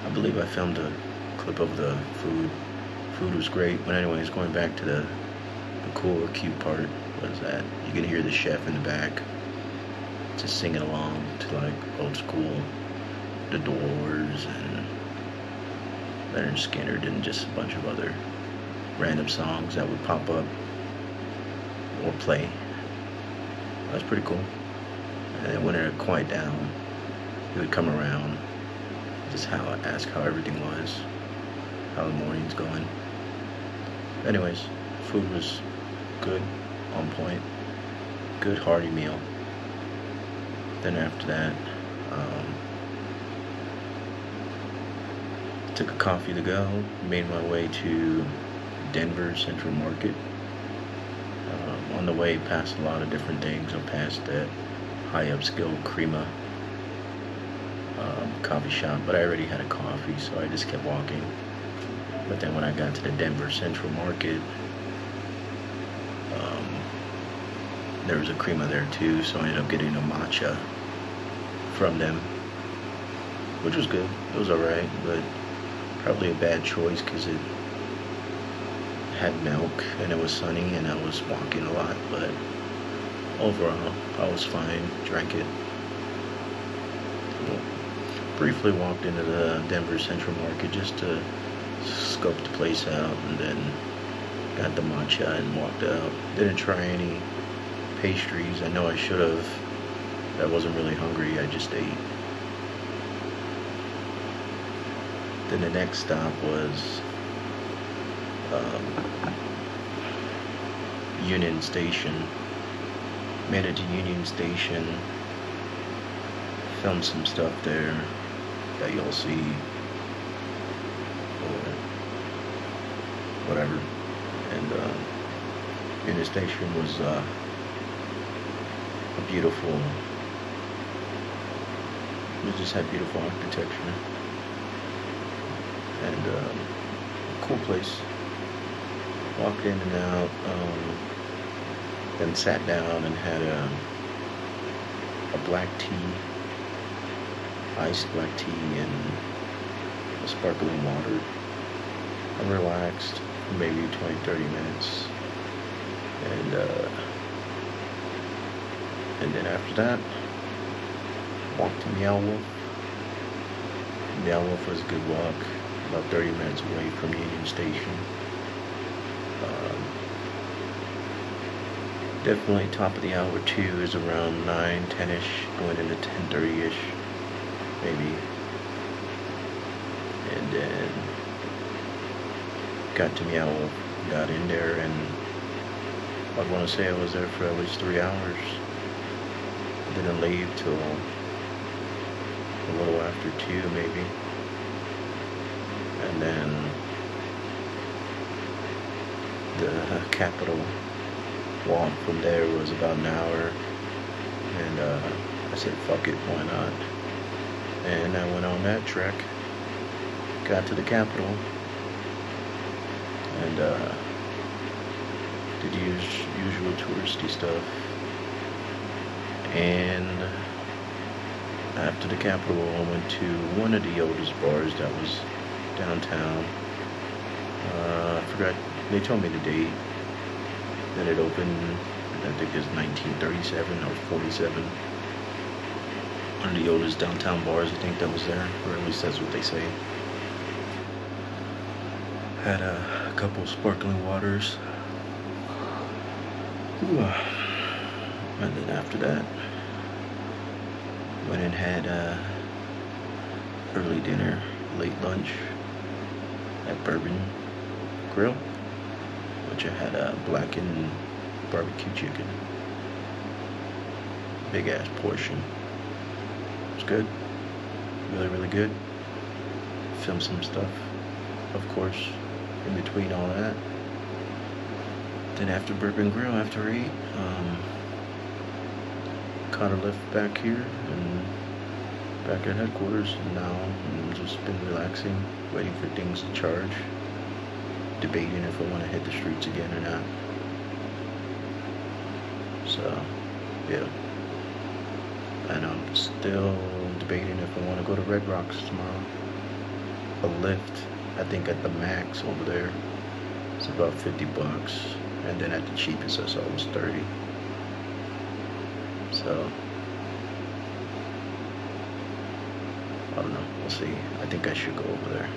I believe I filmed a clip of the food. Food was great, but anyways, going back to the cool or cute part was that you can hear the chef in the back just singing along to like old school The Doors and Leonard Skinner, and just a bunch of other random songs that would pop up or play. That's pretty cool. And then when it would quiet down, he would come around, just ask how everything was, how the morning's going. Anyways, food was good, on point, good hearty meal. Then after that, took a coffee to go, made my way to Denver Central Market. On the way, past a lot of different things. I passed that high upscale Crema coffee shop, but I already had a coffee, so I just kept walking. But then when I got to the Denver Central Market, there was a Crema there too, so I ended up getting a matcha from them, which was good. It was alright, but probably a bad choice because it had milk and it was sunny and I was walking a lot, but overall I was fine. Drank it. Briefly walked into the Denver Central Market just to scope the place out, and then got the matcha and walked out. Didn't try any pastries. I know I should have. I wasn't really hungry, I just ate. Then the next stop was Union Station. Made it to Union Station. Filmed some stuff there that you'll see, or whatever. And Union Station was a beautiful. It just had beautiful architecture and cool place. Walked in and out, then sat down and had a black tea, iced black tea and a sparkling water. I relaxed for maybe 20-30 minutes, and then after that, walked to Meow Wolf. Meow Wolf was a good walk, about 30 minutes away from Union Station. Definitely top of the hour too is around 9, 10-ish, going into 10:30-ish. maybe. And then got to Meow, got in there, and I want to say I was there for at least 3 hours. Didn't leave till a little after 2 maybe. And then the Capitol walk from there was about an hour. And I said, fuck it, why not? And I went on that trek. Got to the Capitol. And did usual touristy stuff. And after the Capitol, I went to one of the oldest bars that was downtown. I forgot, they told me the date that it opened. I think it's 1937 or 47. One of the oldest downtown bars, I think, that was there, or at least that's what they say. Had a couple sparkling waters. Ooh. And then after that, went and had early dinner, late lunch at Bourbon Grill, which I had a blackened barbecue chicken. Big ass portion. It was good. Really, really good. Filmed some stuff, of course, in between all that. Then after Bourbon Grill, after 8, caught a lift back here and back at headquarters. And now I'm just been relaxing, waiting for things to charge, debating if I want to hit the streets again or not. So, yeah. And I'm still debating if I want to go to Red Rocks tomorrow. A lift, I think at the max over there, it's about $50. And then at the cheapest, it's almost 30. So, I don't know, we'll see. I think I should go over there.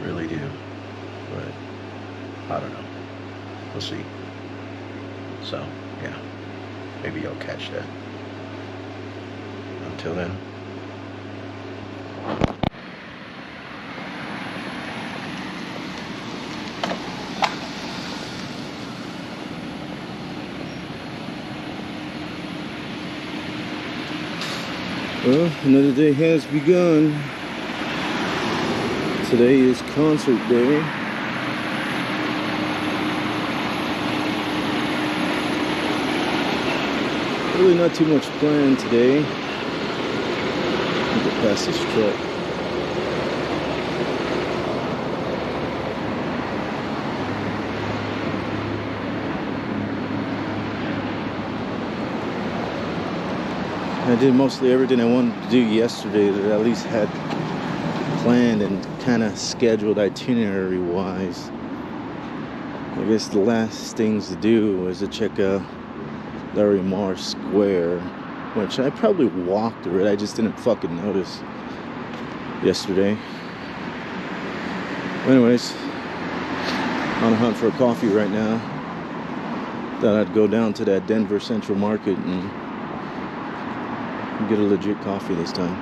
Really do. But, I don't know. We'll see. So, yeah. Maybe I'll catch that. Until then. Well, another day has begun. Today is concert day. Really not too much planned today. Let me get past this truck. I did mostly everything I wanted to do yesterday that I at least had planned and kind of scheduled itinerary wise. I guess the last things to do was to check out Larry Moore Square, which I probably walked through it, I just didn't fucking notice yesterday. Anyways, on a hunt for a coffee right now. Thought I'd go down to that Denver Central Market and get a legit coffee this time.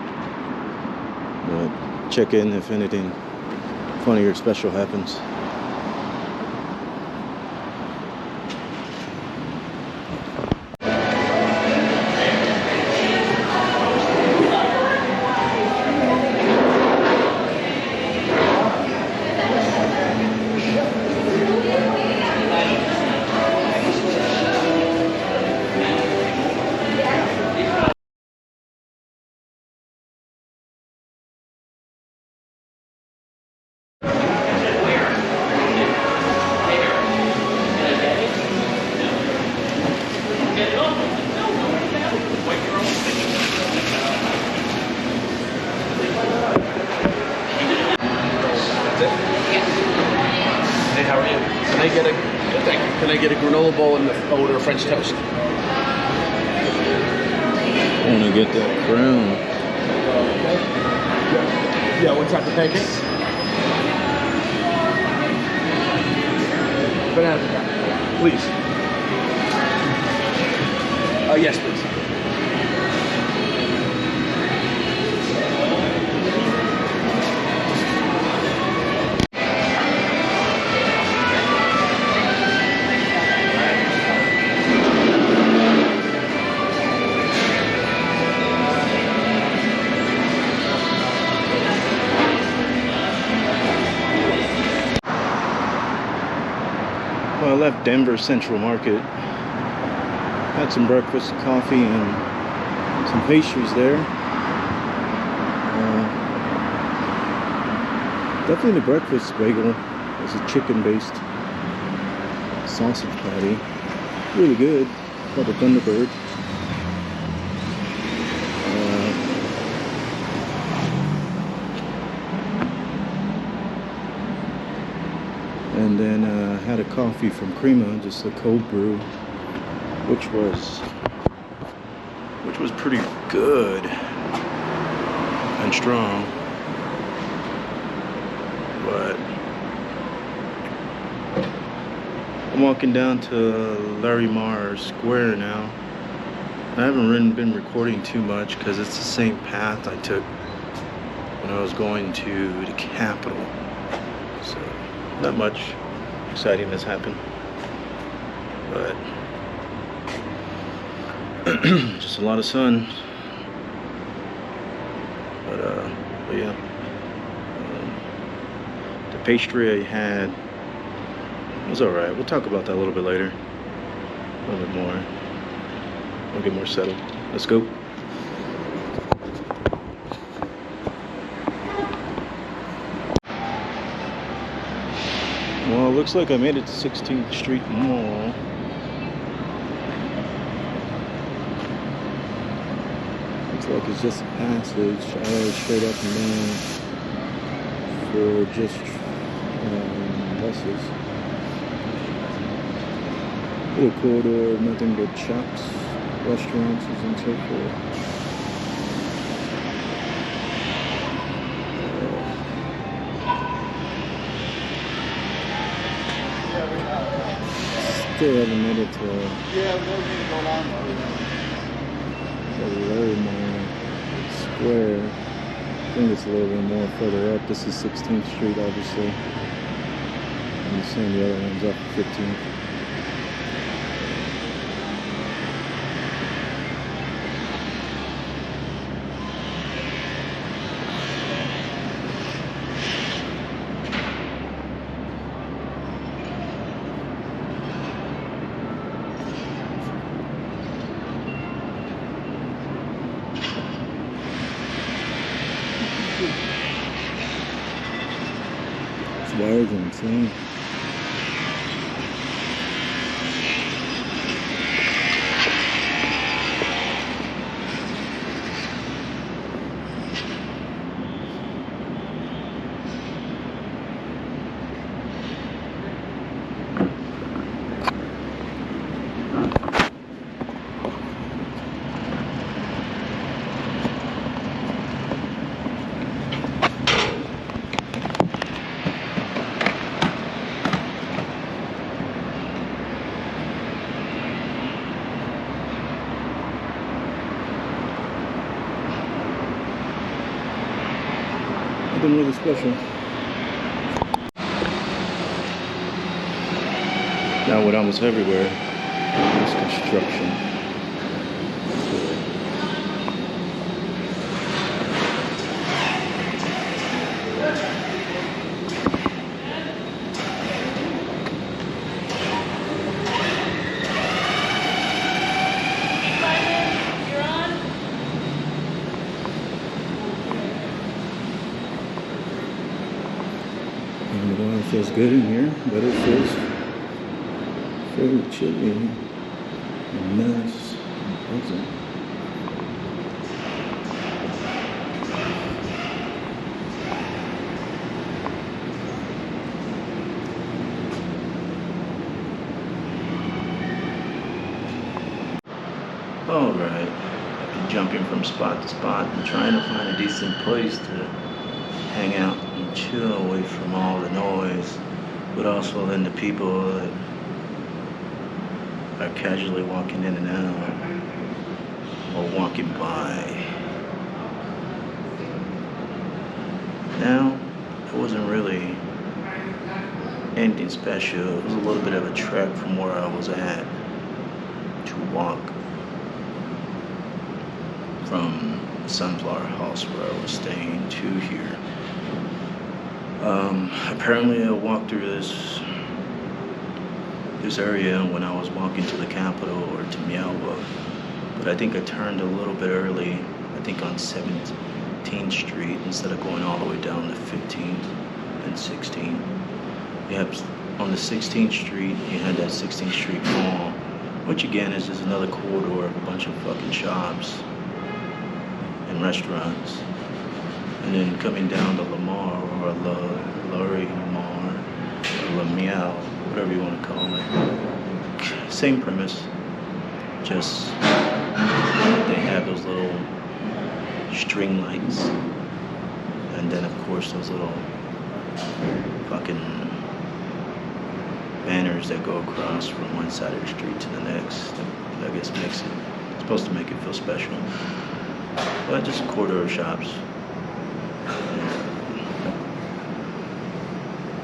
But check in if anything funny or special happens. Can I get a granola bowl and order a French toast? I want to get that crown. Yeah, what type of pancakes? Banana pecan, please. Yes, please. So I left Denver Central Market. Had some breakfast, coffee, and some pastries there. Definitely the breakfast bagel is a chicken-based sausage patty. Really good. Called the Thunderbird. And then had a coffee from Crema, just a cold brew, which was pretty good and strong. But I'm walking down to Larry Marr Square now. I haven't been recording too much because it's the same path I took when I was going to the Capitol. So not much exciting has happened, but just a lot of sun. But yeah, the pastry I had was all right. We'll talk about that a little bit later, a little bit more. We'll get more settled. Let's go. Well, it looks like I made it to 16th Street Mall. Looks like it's just a passage. I always straight up and down for just buses. Little corridor, nothing but shops, restaurants, and so forth. Still haven't made it to Larry Marr Square. I think it's a little bit more further up. This is 16th Street, obviously. And the same, the other one's up 15th. This wires are insane. Nothing really special. Now what almost everywhere is construction. It feels good in here, but it feels fairly chilly and nice and pleasant. Alright, I've been jumping from spot to spot and trying to find a decent place to hang out and chill away from all the noise, but also then the people that are casually walking in and out or walking by. Now, it wasn't really anything special. It was a little bit of a trek from where I was at to walk from Sunflower House where I was staying to here. Apparently I walked through this this area when I was walking to the Capitol or to meow, but I think I turned a little bit early. I think on 17th Street instead of going all the way down to 15th and 16th. Yep, on the 16th Street, you had that 16th Street Mall, which again is just another corridor of a bunch of fucking shops and restaurants. And then coming down to Lamar or Lamar or Meow, whatever you want to call it. Same premise, just they have those little string lights, and then of course those little fucking banners that go across from one side of the street to the next. I guess makes it, it's supposed to make it feel special, but just a corridor of shops.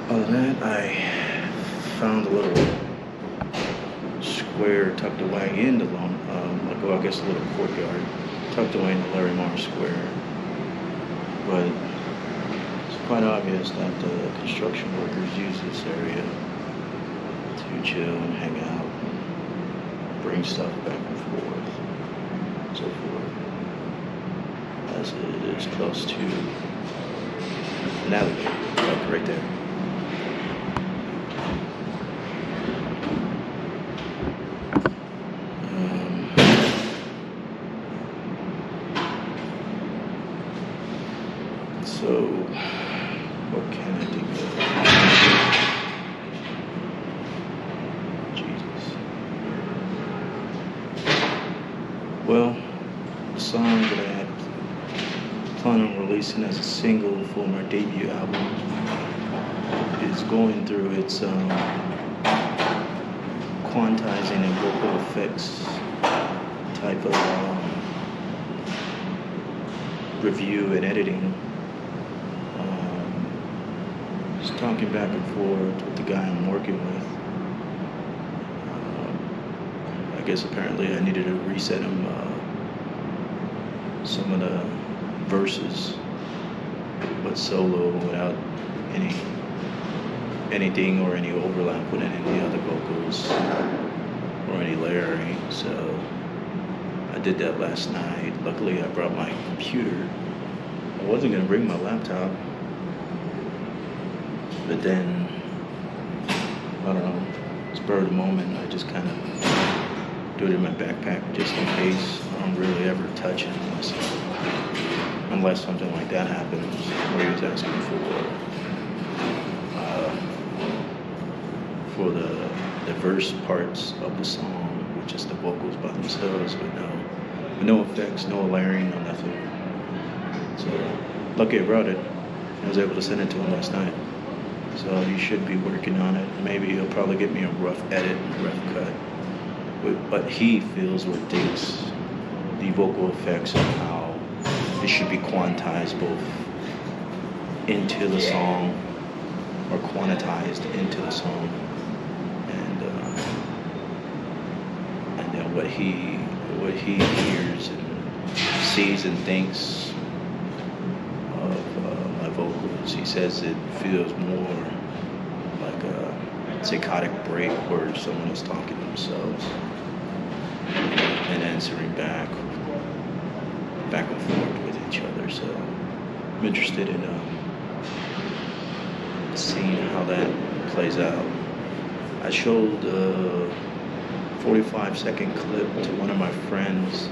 Other than that, I found a little square tucked away in the I guess a little courtyard tucked away in the Larry Morris Square. But it's quite obvious that the construction workers use this area to chill and hang out, bring stuff back and forth, so forth. As it is close to an alleyway, like right there. So, what can I think of? Jesus. Well, the song that I had planned on releasing as a single for my debut album is going through its quantizing and vocal effects type of review and editing. Just talking back and forth with the guy I'm working with. I guess apparently I needed to reset him some of the verses, but solo without anything or any overlap with any of the other vocals or any layering. So I did that last night. Luckily I brought my computer. I wasn't gonna bring my laptop, but then, I don't know, spur of the moment, I just kind of do it in my backpack just in case. I don't really ever touch it unless something like that happens where he was asking for the verse parts of the song, which is the vocals by themselves, with no effects, no layering, no nothing. So lucky I brought it. I was able to send it to him last night. So he should be working on it. Maybe he'll probably get me a rough edit, rough cut. But he feels or thinks the vocal effects and how it should be quantized both into the song or quantized into the song. And then what he hears and sees and thinks of my vocals. He says it feels more like a psychotic break where someone is talking to themselves and answering back and forth with each other. So I'm interested in seeing how that plays out. I showed a 45-second clip to one of my friends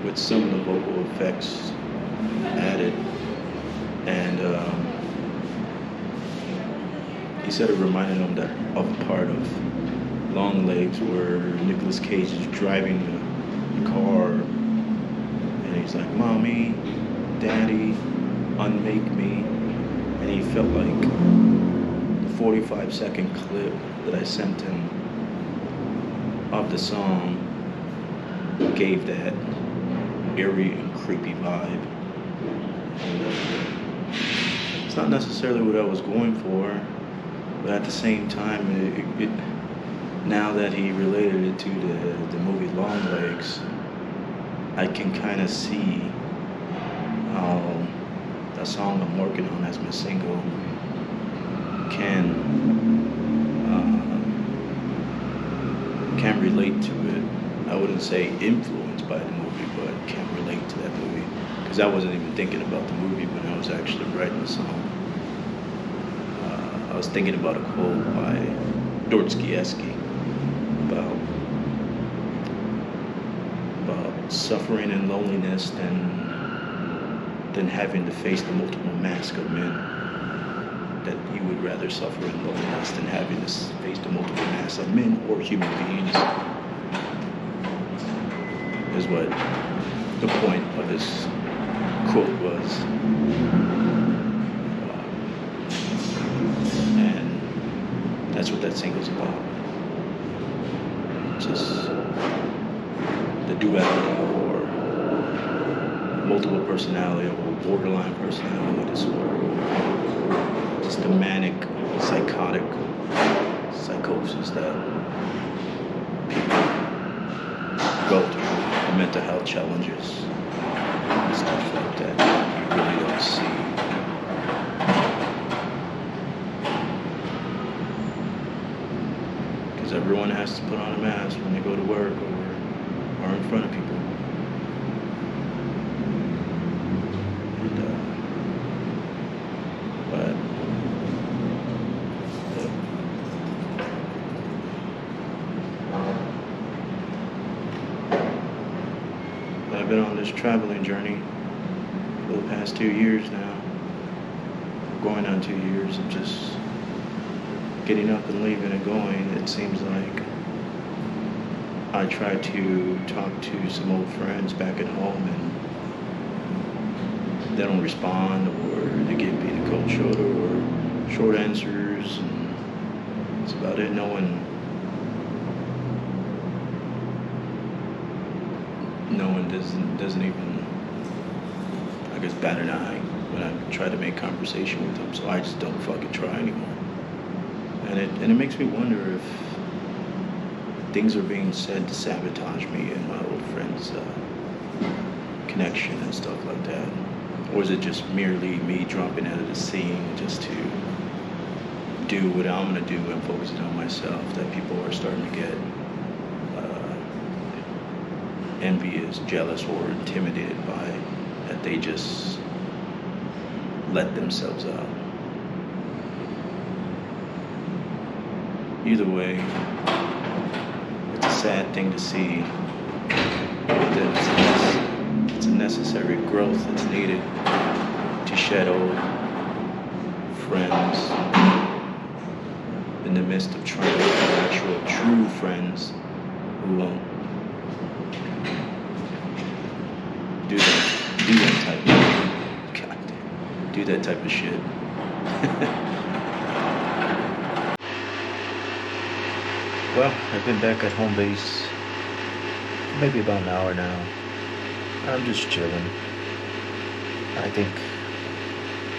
with some of the vocal effects added, and he said it reminded him of a part of Long Legs where Nicolas Cage is driving the car and he's like, "Mommy, Daddy, unmake me," and he felt like the 45-second clip that I sent him of the song gave that eerie and creepy vibe. And, it's not necessarily what I was going for, but at the same time, it now that he related it to the movie Long Legs, I can kind of see how that song I'm working on as my single can relate to it. I wouldn't say influenced by the movie, but can relate to that movie. Because I wasn't even thinking about the movie when I was actually writing the song. I was thinking about a quote by Dostoevsky about suffering and loneliness than having to face the multiple masks of men. That you would rather suffer in loneliness than having to face the multiple masks of men or human beings. Is what the point of this quote was. And that's what that single's about. Just the duality or multiple personality or borderline personality disorder. Just the manic, psychotic psychosis that people go through, the mental health challenges, stuff like that. You really don't see. Because everyone has to put on a mask when they go to work or are in front of people. I've been on this traveling journey for the past 2 years now. Going on 2 years of just getting up and leaving and going. It seems like I try to talk to some old friends back at home and they don't respond, or they give me the cold shoulder or short answers, and that's about it. No one doesn't even, I guess, bat an eye when I try to make conversation with them. So I just don't fucking try anymore. And it makes me wonder if things are being said to sabotage me and my old friends' connection and stuff like that, or is it just merely me dropping out of the scene just to do what I'm gonna do and focusing on myself? That people are starting to get envious, jealous, or intimidated by that they just let themselves out. Either way, it's a sad thing to see. It's a necessary growth that's needed to shed old friends in the midst of trying to find actual true friends who won't do that type of shit. Well, I've been back at home base maybe about an hour now. I'm just chilling. I think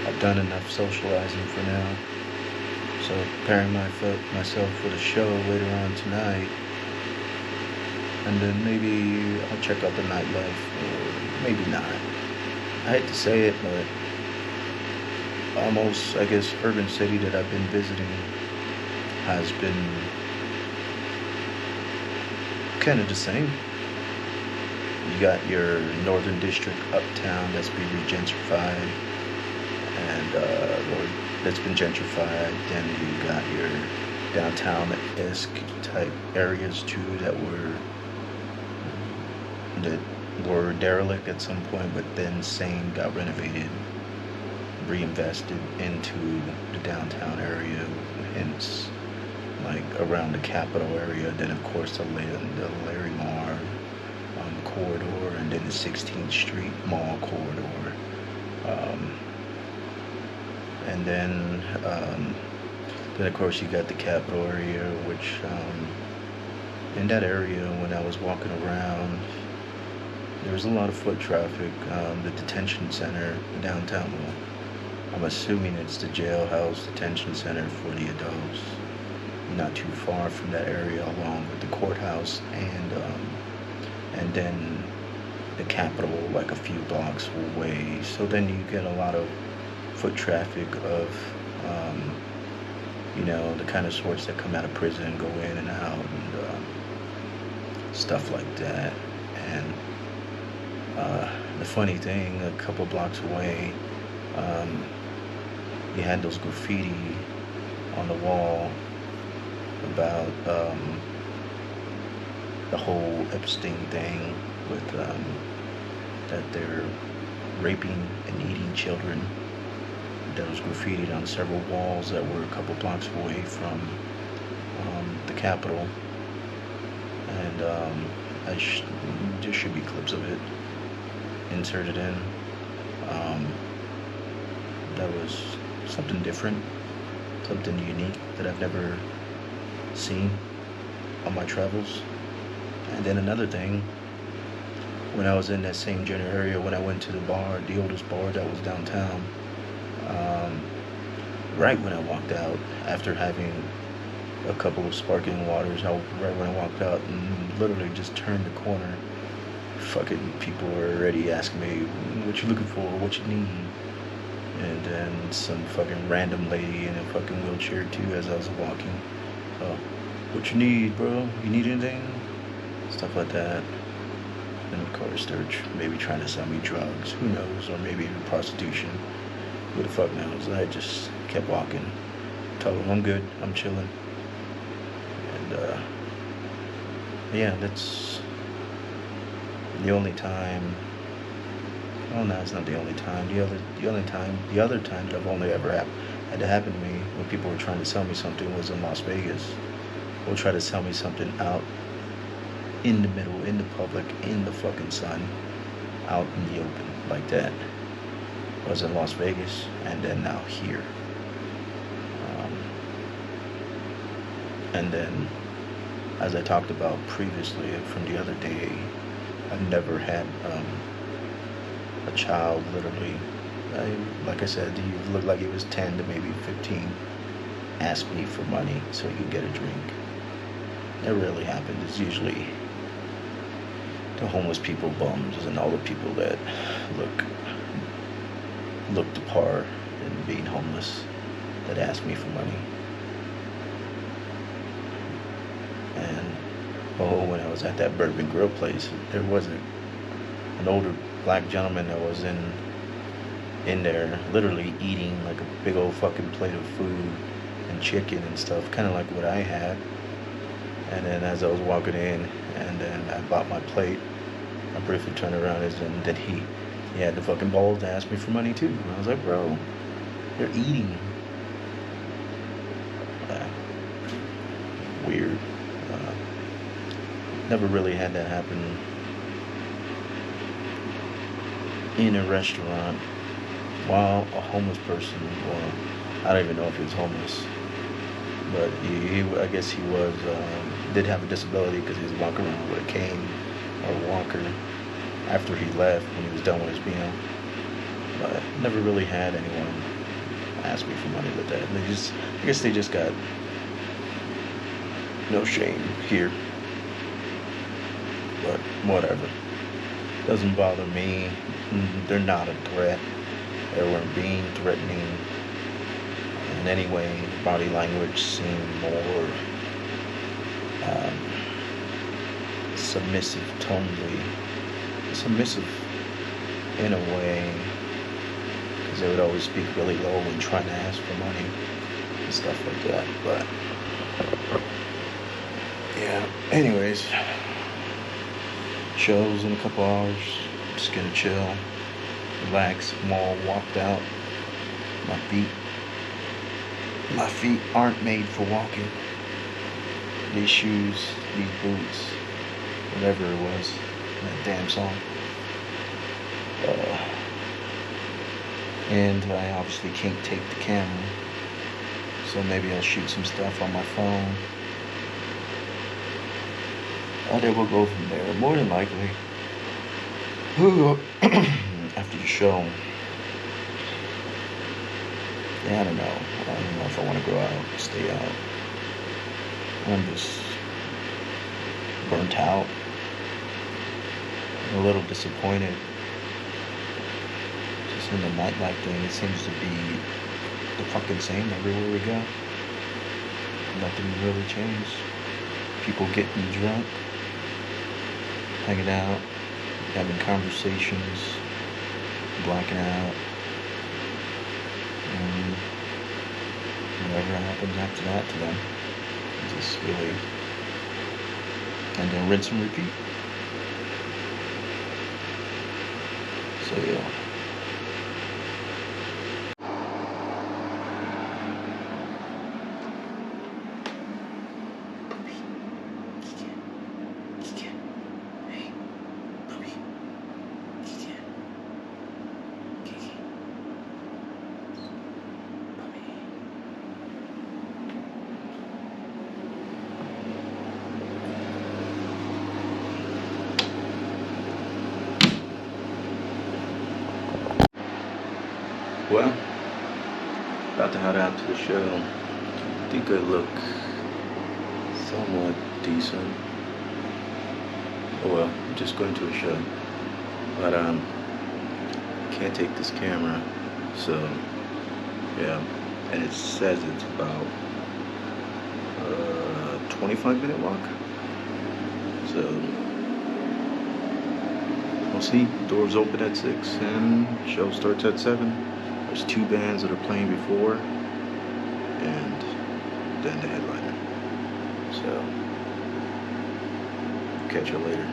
I've done enough socializing for now. So preparing myself for the show later on tonight. And then maybe I'll check out the nightlife, or maybe not. I hate to say it, but almost, I guess, urban city that I've been visiting has been kind of the same. You got your northern district uptown that's been gentrified, and or that's been gentrified. Then you got your downtown-esque type areas too that were derelict at some point, but then same got renovated, reinvested into the downtown area, hence like around the Capitol area. Then of course the Larry Marr corridor, and then the 16th Street Mall corridor, and then of course you got the Capitol area, which in that area when I was walking around, there was a lot of foot traffic. The detention center downtown, well, I'm assuming it's the jailhouse detention center for the adults, not too far from that area, along with the courthouse, and then the Capitol like a few blocks away. So then you get a lot of foot traffic of the kind of sorts that come out of prison, go in and out, stuff like that. And the funny thing, a couple blocks away, you had those graffiti on the wall about the whole Epstein thing with that they're raping and eating children. That was graffitied on several walls that were a couple blocks away from the Capitol. And there should be clips of it inserted in. That was something different, something unique that I've never seen on my travels. And then another thing, when I was in that same general area, when I went to the bar, the oldest bar that was downtown, right when I walked out, after having a couple of sparkling waters, right when I walked out and literally just turned the corner, fucking people were already asking me, what you looking for, what you need? And then some fucking random lady in a fucking wheelchair too as I was walking. What you need, bro? You need anything? Stuff like that. And of course they're maybe trying to sell me drugs, who knows, or maybe even prostitution. Who the fuck knows? I just kept walking. Told them I'm good, I'm chilling. And yeah, that's the only time. Well, no, it's not the only time. The other time that I've only ever had to happen to me when people were trying to sell me something was in Las Vegas. Or try to sell me something out in the middle, in the public, in the fucking sun, out in the open like that. I was in Las Vegas, and then now here. And then, as I talked about previously from the other day, I've never had a child literally, like I said, he looked like he was 10 to maybe 15, ask me for money so he could get a drink. That rarely happens. It's usually the homeless people, bums, and all the people that look the part in being homeless that ask me for money. And when I was at that Bourbon Grill place, there wasn't an older black gentleman that was in there literally eating like a big old fucking plate of food and chicken and stuff, kind of like what I had. And then as I was walking in, and then I bought my plate, I briefly turned around, and then he had the fucking balls to ask me for money too. And I was like, bro, they're eating. Weird. Never really had that happen in a restaurant while a homeless person, well, I don't even know if he was homeless, but I guess he was, did have a disability because he was walking around with a cane or a walker after he left when he was done with his meal. But never really had anyone ask me for money like that. I guess they just got no shame here. But whatever. Doesn't bother me. They're not a threat. They weren't being threatening in any way. Body language seemed more submissive tonally. Submissive in a way, because they would always speak really low when trying to ask for money and stuff like that. But yeah, anyways, shows in a couple hours. Just gonna chill, relax. I'm all walked out. My feet aren't made for walking. These shoes, these boots, whatever it was, that damn song. And I obviously can't take the camera, so maybe I'll shoot some stuff on my phone. And then we'll go from there, more than likely. After the show. Yeah, I don't know if I want to go out, stay out. I'm just burnt out. I'm a little disappointed. Just in the nightlife thing, it seems to be the fucking same everywhere we go. Nothing really changed. People getting drunk, hanging out, having conversations, blacking out, and whatever happens after that to them. Just really, and then rinse and repeat. So yeah. Well, about to head out to the show. I think I look somewhat decent. Oh well, I'm just going to a show. But can't take this camera, so yeah. And it says it's about 25-minute walk. So we'll see. Doors open at 6 and show starts at 7. There's 2 bands that are playing before, and then the headliner. So catch you later.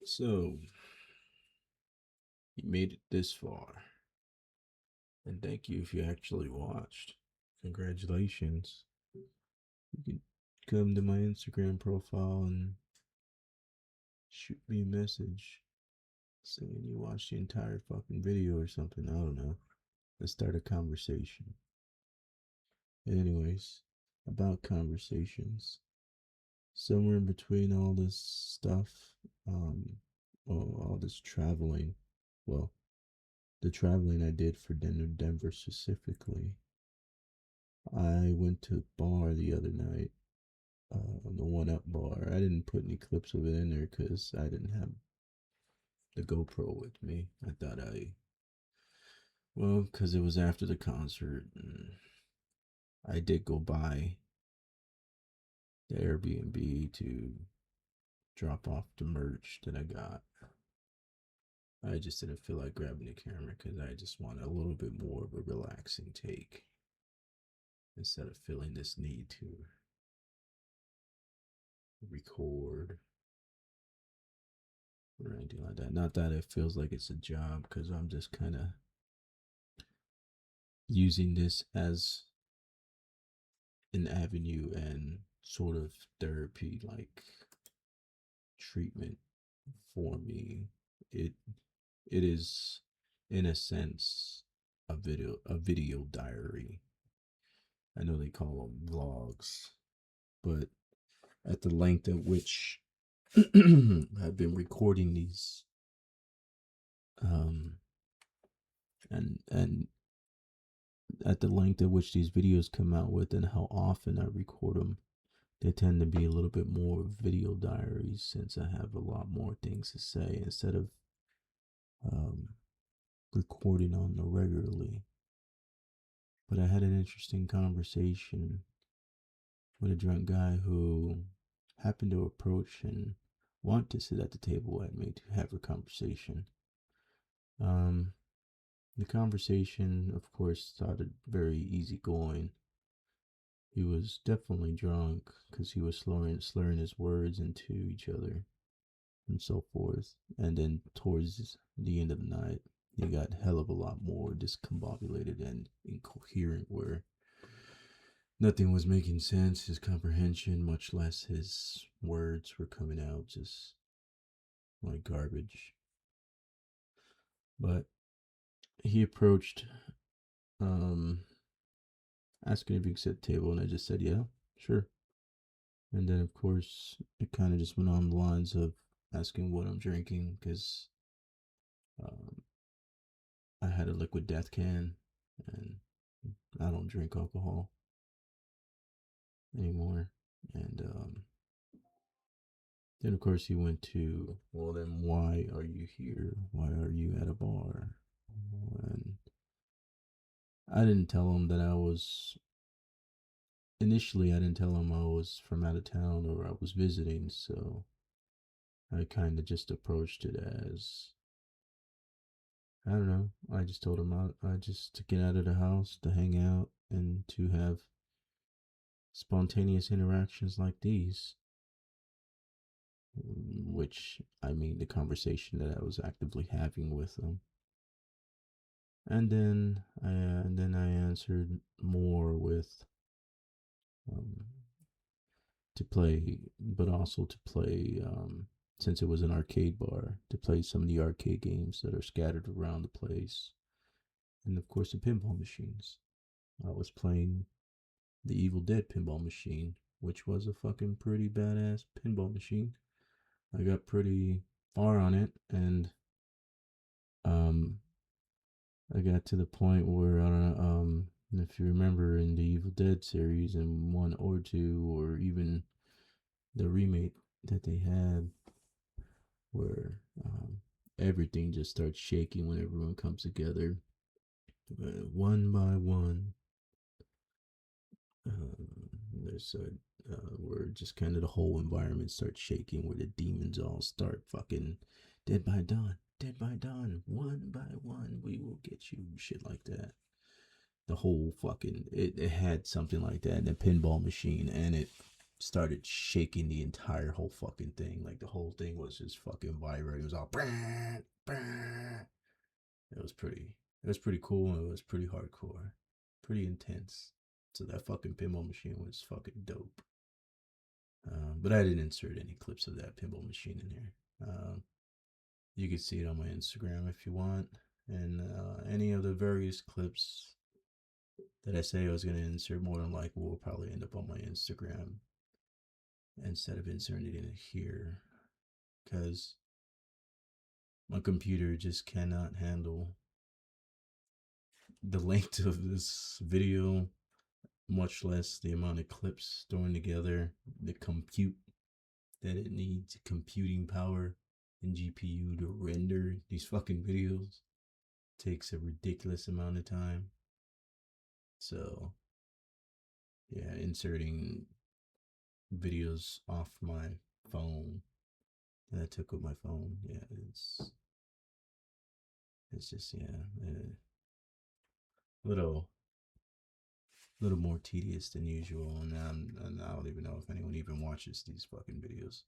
So, you made it this far. And thank you if you actually watched. Congratulations. You can come to my Instagram profile and shoot me a message saying you watched the entire fucking video or something. I don't know. Let's start a conversation. Anyways, about conversations. Somewhere in between all this stuff, all this traveling, well, the traveling I did for Denver specifically, I went to a bar the other night, the One Up bar. I didn't put any clips of it in there because I didn't have the GoPro with me. Well, because it was after the concert, and I did go by the Airbnb to drop off the merch that I got. I just didn't feel like grabbing the camera because I just wanted a little bit more of a relaxing take instead of feeling this need to record or anything like that. Not that it feels like it's a job, because I'm just kind of using this as an avenue and sort of therapy like treatment for me. It is, in a sense, a video diary. I know they call them vlogs, but at the length at which I've been recording these, and at the length at which these videos come out with and how often I record them, they tend to be a little bit more video diaries since I have a lot more things to say instead of um, recording on them regularly. But I had an interesting conversation with a drunk guy who happened to approach and want to sit at the table at me to have a conversation. The conversation, of course, started very easygoing. He was definitely drunk because he was slurring his words into each other and so forth. And then towards the end of the night, he got hell of a lot more discombobulated and incoherent, where nothing was making sense. His comprehension, much less his words, were coming out just like garbage. But he approached, asking if he could sit at the table, and I just said, yeah, sure. And then, of course, it kind of just went on the lines of asking what I'm drinking because um, I had a liquid death can, and I don't drink alcohol anymore. And then, of course, he went to, well, then why are you here? Why are you at a bar? And I didn't tell him that initially, I didn't tell him I was from out of town or I was visiting, so I kind of just approached it as, I don't know. I just told him I just to get out of the house, to hang out, and to have spontaneous interactions like these. Which, I mean, the conversation that I was actively having with him. And then I answered more with um, to play, but also to play, since it was an arcade bar, to play some of the arcade games that are scattered around the place, and of course the pinball machines. I was playing the Evil Dead pinball machine, which was a fucking pretty badass pinball machine. I got pretty far on it, and um, I got to the point where if you remember in the Evil Dead series in 1 or 2, or even the remake that they had, where everything just starts shaking when everyone comes together, one by one. There's a where just kind of the whole environment starts shaking, where the demons all start fucking dead by dawn, dead by dawn, one by one we will get you, shit like that. The whole fucking it had something like that in the pinball machine, and it started shaking the entire whole fucking thing. Like the whole thing was just fucking vibrating. It was all brah, brah. It was pretty cool, and it was pretty hardcore, pretty intense. So that fucking pinball machine was fucking dope. But I didn't insert any clips of that pinball machine in here. You can see it on my Instagram if you want, and any of the various clips that I say I was going to insert, more than likely will probably end up on my Instagram instead of inserting it in here, because my computer just cannot handle the length of this video, much less the amount of clips thrown together, the compute that it needs, computing power and GPU to render these fucking videos takes a ridiculous amount of time. So yeah, inserting videos off my phone that I took with my phone, yeah, it's just, yeah, a little more tedious than usual, and I don't even know if anyone even watches these fucking videos.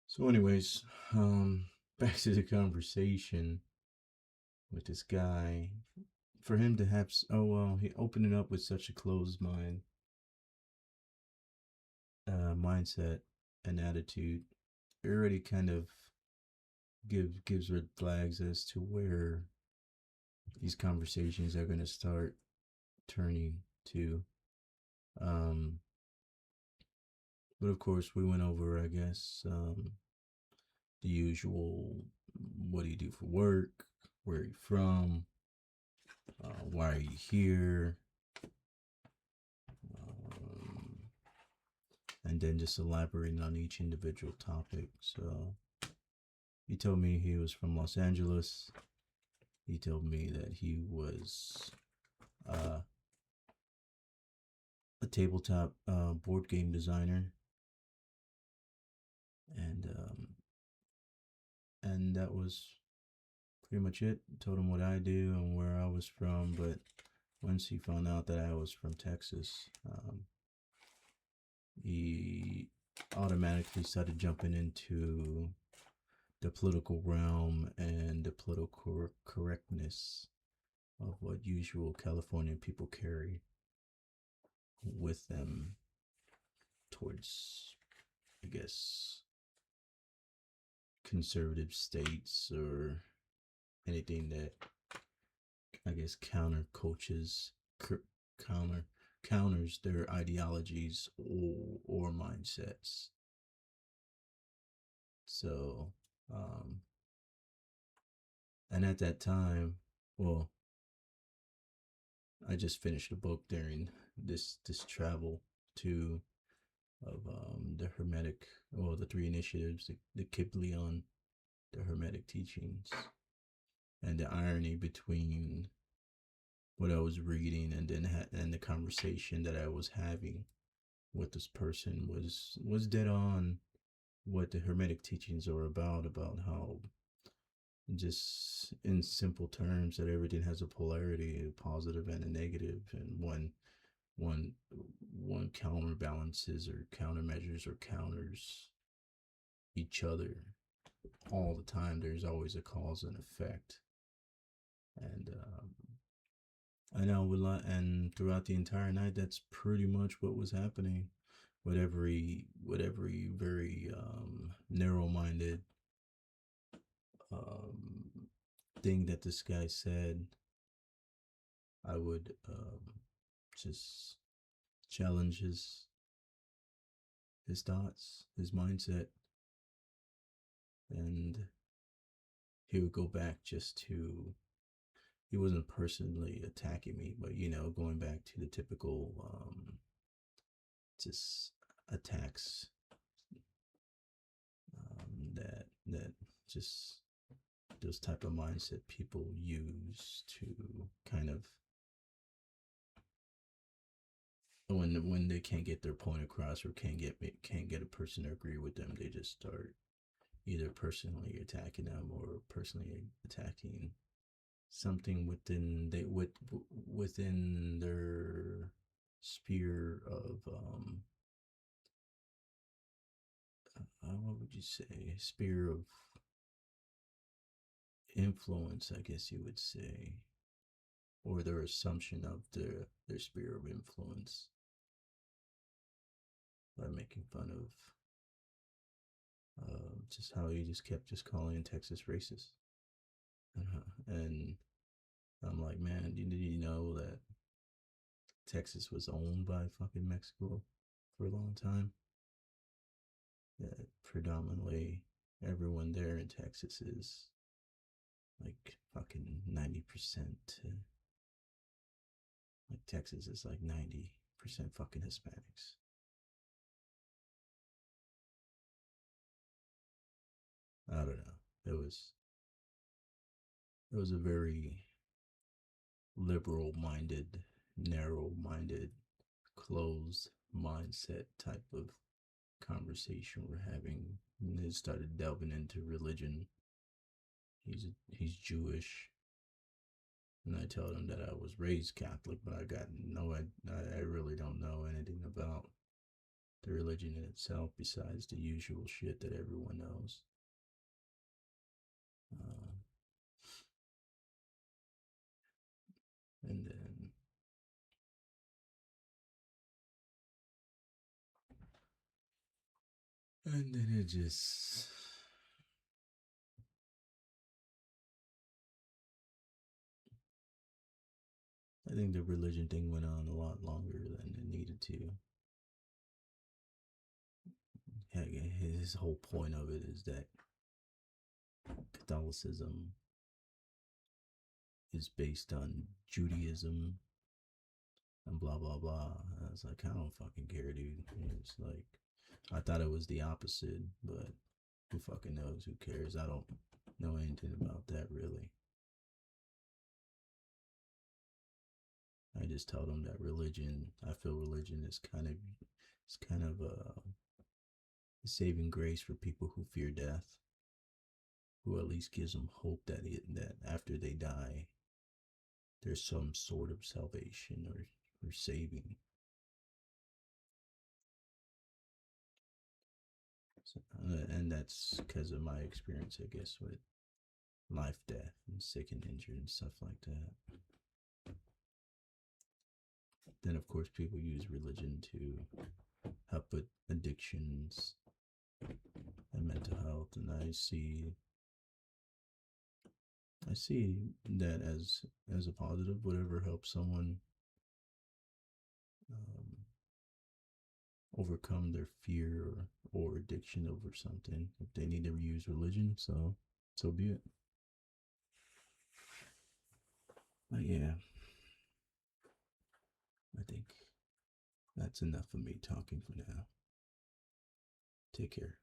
So anyways, back to the conversation with this guy. For him to have, oh well, he opened it up with such a closed mindset and attitude. It already kind of gives red flags as to where these conversations are going to start turning to. Um, but of course, we went over, I guess, the usual: what do you do for work? Where are you from? why are you here? Um, and then just elaborating on each individual topic. So he told me he was from Los Angeles. He told me that he was a tabletop board game designer, and that was pretty much it. Told him what I do and where I was from, but once he found out that I was from Texas, he automatically started jumping into the political realm and the political correctness of what usual Californian people carry with them towards, I guess, conservative states or anything that I guess counter counters their ideologies or mindsets. So, and at that time, well, I just finished a book during this travel to of the Hermetic, well, the three initiatives, the Kybalion, the Hermetic teachings, and the irony between what I was reading and then and the conversation that I was having with this person was dead on what the Hermetic teachings are about how just in simple terms that everything has a polarity, a positive and a negative, and one one counterbalances or countermeasures or counters each other all the time. There's always a cause and effect, and I know a lot. And throughout the entire night, that's pretty much what was happening. With every very narrow-minded um, thing that this guy said, I would just challenge his thoughts, his mindset, and he would go back just to. He wasn't personally attacking me, but going back to the typical just attacks that just those type of mindset people use to kind of when they can't get their point across or can't get a person to agree with them, they just start either personally attacking them or personally attacking something within their sphere of what would you say, sphere of influence, I guess you would say, or their assumption of their sphere of influence by making fun of just how he just kept just calling Texas racist. And I'm like, man, did you know that Texas was owned by fucking Mexico for a long time? That predominantly everyone there in Texas is like fucking 90%. Like Texas is like 90% fucking Hispanics. I don't know. It was a very liberal minded, narrow minded, closed mindset type of conversation we're having. And they started delving into religion. He's Jewish, and I told him that I was raised Catholic, but I really don't know anything about the religion in itself besides the usual shit that everyone knows. Uh, and then it just I think the religion thing went on a lot longer than it needed to. His whole point of it is that Catholicism is based on Judaism and blah blah blah. I was like, I don't fucking care, dude. It's like, I thought it was the opposite, but who fucking knows? Who cares? I don't know anything about that really. I just tell them that religion, I feel religion is kind of a saving grace for people who fear death, who at least gives them hope that after they die, there's some sort of salvation or saving. So, and that's because of my experience, I guess, with life, death, and sick and injured and stuff like that. Then, of course, people use religion to help with addictions and mental health, and I see that as a positive. Whatever helps someone um, overcome their fear or addiction over something. If they need to use religion, so be it. But yeah, I think that's enough of me talking for now. Take care.